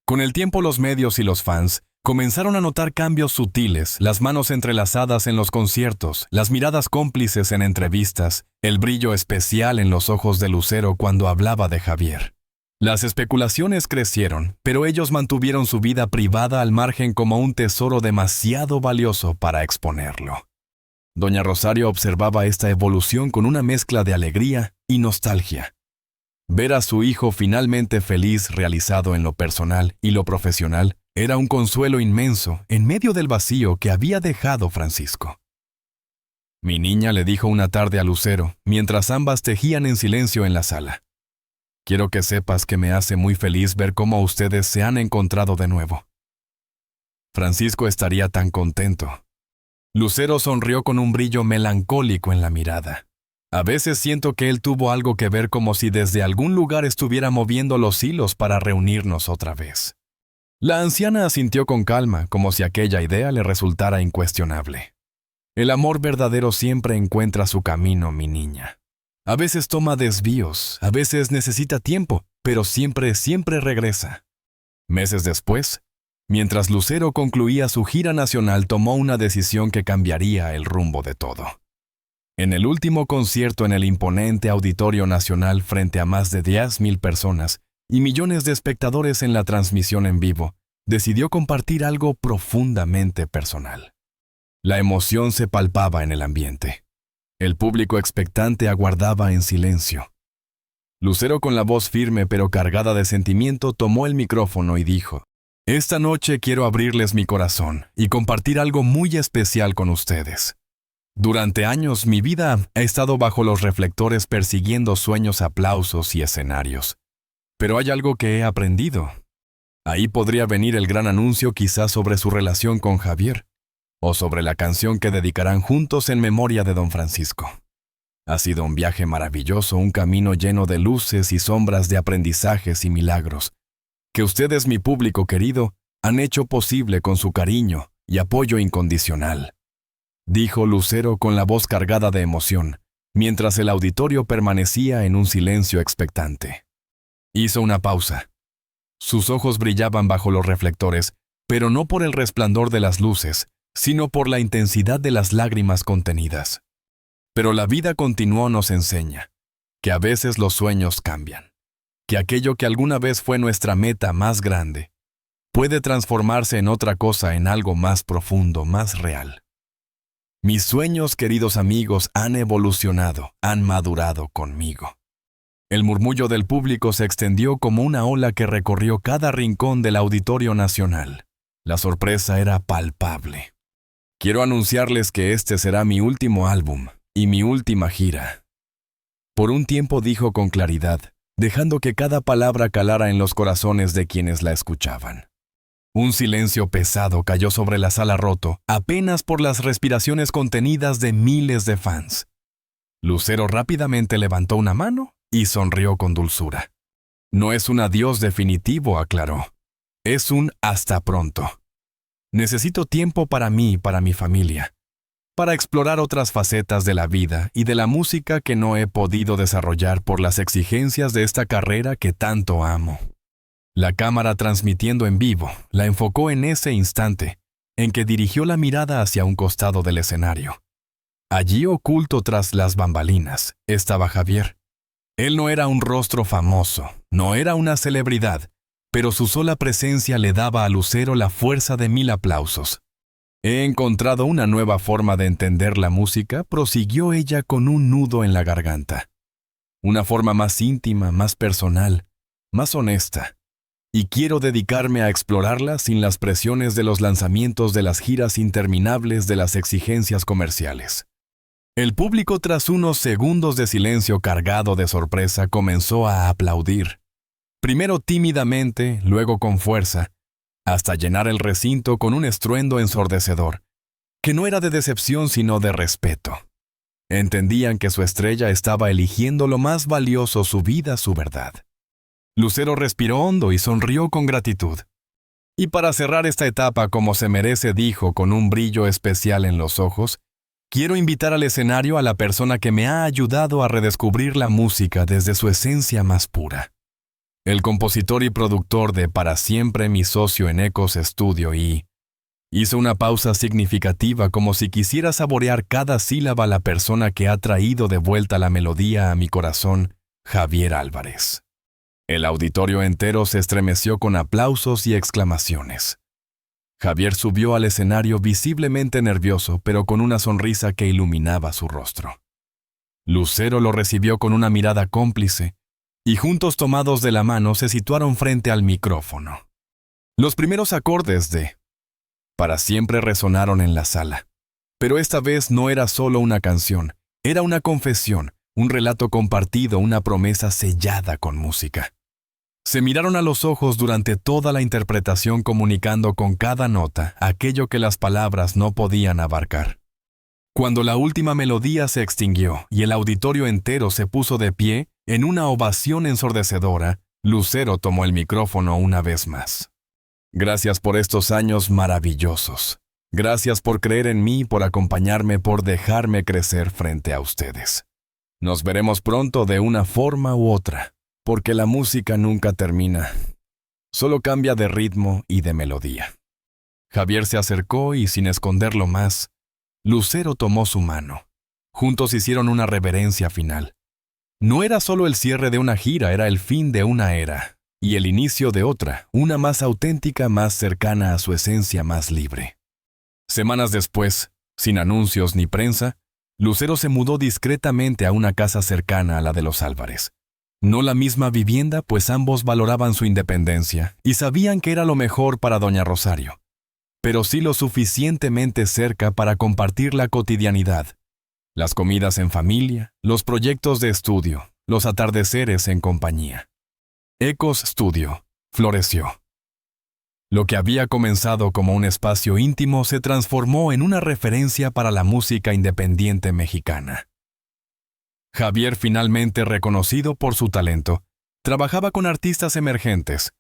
Con el tiempo los medios y los fans comenzaron a notar cambios sutiles, las manos entrelazadas en los conciertos, las miradas cómplices en entrevistas, el brillo especial en los ojos de Lucero cuando hablaba de Javier. Las especulaciones crecieron, pero ellos mantuvieron su vida privada al margen como un tesoro demasiado valioso para exponerlo. Doña Rosario observaba esta evolución con una mezcla de alegría y nostalgia. Ver a su hijo finalmente feliz, realizado en lo personal y lo profesional, era un consuelo inmenso en medio del vacío que había dejado Francisco. Mi niña, le dijo una tarde a Lucero, mientras ambas tejían en silencio en la sala. Quiero que sepas que me hace muy feliz ver cómo ustedes se han encontrado de nuevo. Francisco estaría tan contento. Lucero sonrió con un brillo melancólico en la mirada. A veces siento que él tuvo algo que ver, como si desde algún lugar estuviera moviendo los hilos para reunirnos otra vez. La anciana asintió con calma, como si aquella idea le resultara incuestionable. El amor verdadero siempre encuentra su camino, mi niña. A veces toma desvíos, a veces necesita tiempo, pero siempre regresa. Meses después, mientras Lucero concluía su gira nacional, tomó una decisión que cambiaría el rumbo de todo. En el último concierto en el imponente Auditorio Nacional frente a más de 10,000 personas y millones de espectadores en la transmisión en vivo, decidió compartir algo profundamente personal. La emoción se palpaba en el ambiente. El público expectante aguardaba en silencio. Lucero, con la voz firme pero cargada de sentimiento, tomó el micrófono y dijo: «Esta noche quiero abrirles mi corazón y compartir algo muy especial con ustedes. Durante años mi vida ha estado bajo los reflectores persiguiendo sueños, aplausos y escenarios. Pero hay algo que he aprendido. Ahí podría venir el gran anuncio, quizás sobre su relación con Javier, o sobre la canción que dedicarán juntos en memoria de don Francisco. Ha sido un viaje maravilloso, un camino lleno de luces y sombras, de aprendizajes y milagros, que ustedes, mi público querido, han hecho posible con su cariño y apoyo incondicional», dijo Lucero con la voz cargada de emoción, mientras el auditorio permanecía en un silencio expectante. Hizo una pausa. Sus ojos brillaban bajo los reflectores, pero no por el resplandor de las luces, sino por la intensidad de las lágrimas contenidas. Pero la vida, continuó, nos enseña que a veces los sueños cambian, que aquello que alguna vez fue nuestra meta más grande puede transformarse en otra cosa, en algo más profundo, más real. Mis sueños, queridos amigos, han evolucionado, han madurado conmigo. El murmullo del público se extendió como una ola que recorrió cada rincón del Auditorio Nacional. La sorpresa era palpable. Quiero anunciarles que este será mi último álbum y mi última gira. Por un tiempo dijo con claridad, dejando que cada palabra calara en los corazones de quienes la escuchaban. Un silencio pesado cayó sobre la sala, roto apenas por las respiraciones contenidas de miles de fans. Lucero rápidamente levantó una mano y sonrió con dulzura. No es un adiós definitivo, aclaró. Es un hasta pronto. Necesito tiempo para mí y para mi familia, para explorar otras facetas de la vida y de la música que no he podido desarrollar por las exigencias de esta carrera que tanto amo. La cámara, transmitiendo en vivo, la enfocó en ese instante en que dirigió la mirada hacia un costado del escenario. Allí, oculto tras las bambalinas, estaba Javier. Él no era un rostro famoso, no era una celebridad, pero su sola presencia le daba a Lucero la fuerza de 1000 aplausos. He encontrado una nueva forma de entender la música, prosiguió ella con un nudo en la garganta. Una forma más íntima, más personal, más honesta. Y quiero dedicarme a explorarla sin las presiones de los lanzamientos, de las giras interminables, de las exigencias comerciales. El público, tras unos segundos de silencio cargado de sorpresa, comenzó a aplaudir. Primero tímidamente, luego con fuerza, hasta llenar el recinto con un estruendo ensordecedor, que no era de decepción sino de respeto. Entendían que su estrella estaba eligiendo lo más valioso, su vida, su verdad. Lucero respiró hondo y sonrió con gratitud. Y para cerrar esta etapa como se merece, dijo con un brillo especial en los ojos, quiero invitar al escenario a la persona que me ha ayudado a redescubrir la música desde su esencia más pura. El compositor y productor de Para Siempre, mi socio en Ecos Studio, y hizo una pausa significativa como si quisiera saborear cada sílaba, la persona que ha traído de vuelta la melodía a mi corazón, Javier Álvarez. El auditorio entero se estremeció con aplausos y exclamaciones. Javier subió al escenario visiblemente nervioso, pero con una sonrisa que iluminaba su rostro. Lucero lo recibió con una mirada cómplice, y juntos tomados de la mano se situaron frente al micrófono. Los primeros acordes de Para Siempre resonaron en la sala, pero esta vez no era solo una canción, era una confesión, un relato compartido, una promesa sellada con música. Se miraron a los ojos durante toda la interpretación, comunicando con cada nota aquello que las palabras no podían abarcar. Cuando la última melodía se extinguió y el auditorio entero se puso de pie en una ovación ensordecedora, Lucero tomó el micrófono una vez más. Gracias por estos años maravillosos. Gracias por creer en mí, por acompañarme, por dejarme crecer frente a ustedes. Nos veremos pronto de una forma u otra, porque la música nunca termina. Solo cambia de ritmo y de melodía. Javier se acercó y, sin esconderlo más, Lucero tomó su mano. Juntos hicieron una reverencia final. No era solo el cierre de una gira, era el fin de una era, y el inicio de otra, una más auténtica, más cercana a su esencia, más libre. Semanas después, sin anuncios ni prensa, Lucero se mudó discretamente a una casa cercana a la de los Álvarez. No la misma vivienda, pues ambos valoraban su independencia y sabían que era lo mejor para doña Rosario, pero sí lo suficientemente cerca para compartir la cotidianidad, las comidas en familia, los proyectos de estudio, los atardeceres en compañía. Ecos Studio floreció. Lo que había comenzado como un espacio íntimo se transformó en una referencia para la música independiente mexicana. Javier, finalmente reconocido por su talento, trabajaba con artistas emergentes,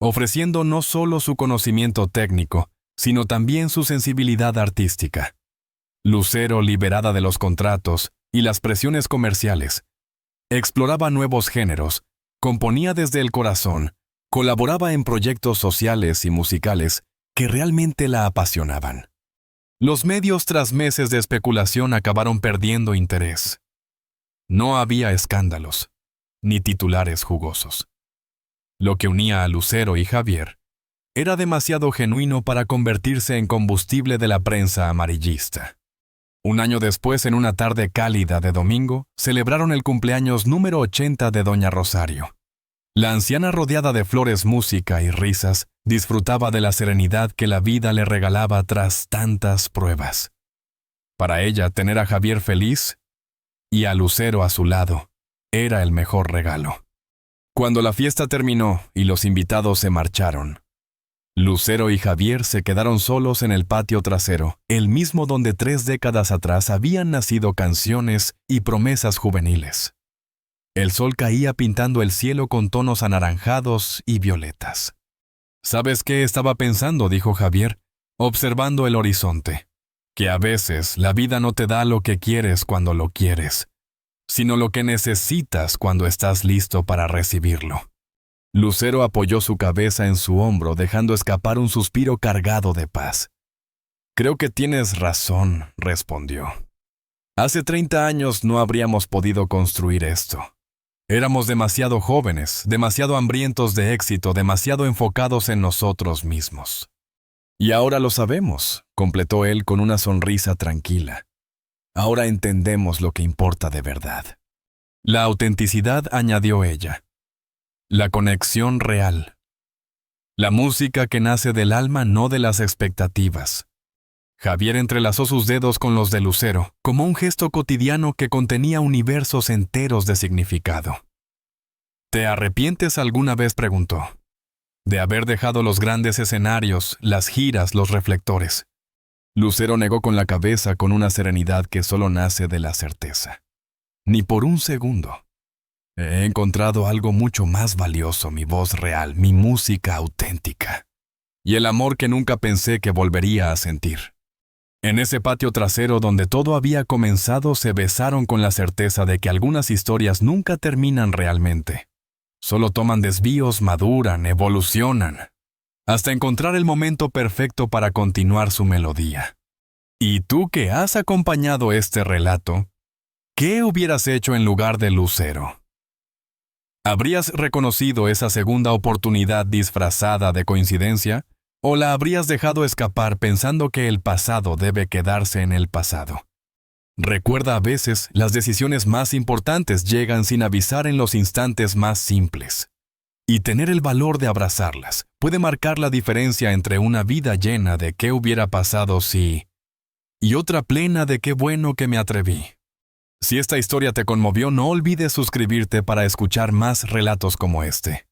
ofreciendo no solo su conocimiento técnico, sino también su sensibilidad artística. Lucero, liberada de los contratos y las presiones comerciales, exploraba nuevos géneros, componía desde el corazón, colaboraba en proyectos sociales y musicales que realmente la apasionaban. Los medios, tras meses de especulación, acabaron perdiendo interés. No había escándalos, ni titulares jugosos. Lo que unía a Lucero y Javier era demasiado genuino para convertirse en combustible de la prensa amarillista. Un año después, en una tarde cálida de domingo, celebraron el cumpleaños número 80 de doña Rosario. La anciana, rodeada de flores, música y risas, disfrutaba de la serenidad que la vida le regalaba tras tantas pruebas. Para ella, tener a Javier feliz y a Lucero a su lado era el mejor regalo. Cuando la fiesta terminó y los invitados se marcharon, Lucero y Javier se quedaron solos en el patio trasero, el mismo donde 3 décadas atrás habían nacido canciones y promesas juveniles. El sol caía pintando el cielo con tonos anaranjados y violetas. ¿Sabes qué estaba pensando?, dijo Javier, observando el horizonte. Que a veces la vida no te da lo que quieres cuando lo quieres, sino lo que necesitas cuando estás listo para recibirlo. Lucero apoyó su cabeza en su hombro, dejando escapar un suspiro cargado de paz. Creo que tienes razón, respondió. Hace 30 años no habríamos podido construir esto. Éramos demasiado jóvenes, demasiado hambrientos de éxito, demasiado enfocados en nosotros mismos. Y ahora lo sabemos, completó él con una sonrisa tranquila. Ahora entendemos lo que importa de verdad. La autenticidad, añadió ella. La conexión real. La música que nace del alma, no de las expectativas. Javier entrelazó sus dedos con los de Lucero, como un gesto cotidiano que contenía universos enteros de significado. ¿Te arrepientes alguna vez?, preguntó. De haber dejado los grandes escenarios, las giras, los reflectores. Lucero negó con la cabeza con una serenidad que solo nace de la certeza. Ni por un segundo. He encontrado algo mucho más valioso, mi voz real, mi música auténtica. Y el amor que nunca pensé que volvería a sentir. En ese patio trasero donde todo había comenzado, se besaron con la certeza de que algunas historias nunca terminan realmente. Solo toman desvíos, maduran, evolucionan, hasta encontrar el momento perfecto para continuar su melodía. ¿Y tú que has acompañado este relato, qué hubieras hecho en lugar de Lucero? ¿Habrías reconocido esa segunda oportunidad disfrazada de coincidencia? ¿O la habrías dejado escapar pensando que el pasado debe quedarse en el pasado? Recuerda, a veces las decisiones más importantes llegan sin avisar en los instantes más simples. Y tener el valor de abrazarlas puede marcar la diferencia entre una vida llena de qué hubiera pasado si... y otra plena de qué bueno que me atreví. Si esta historia te conmovió, no olvides suscribirte para escuchar más relatos como este.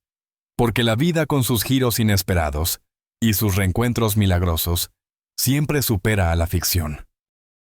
Porque la vida, con sus giros inesperados y sus reencuentros milagrosos, siempre supera a la ficción.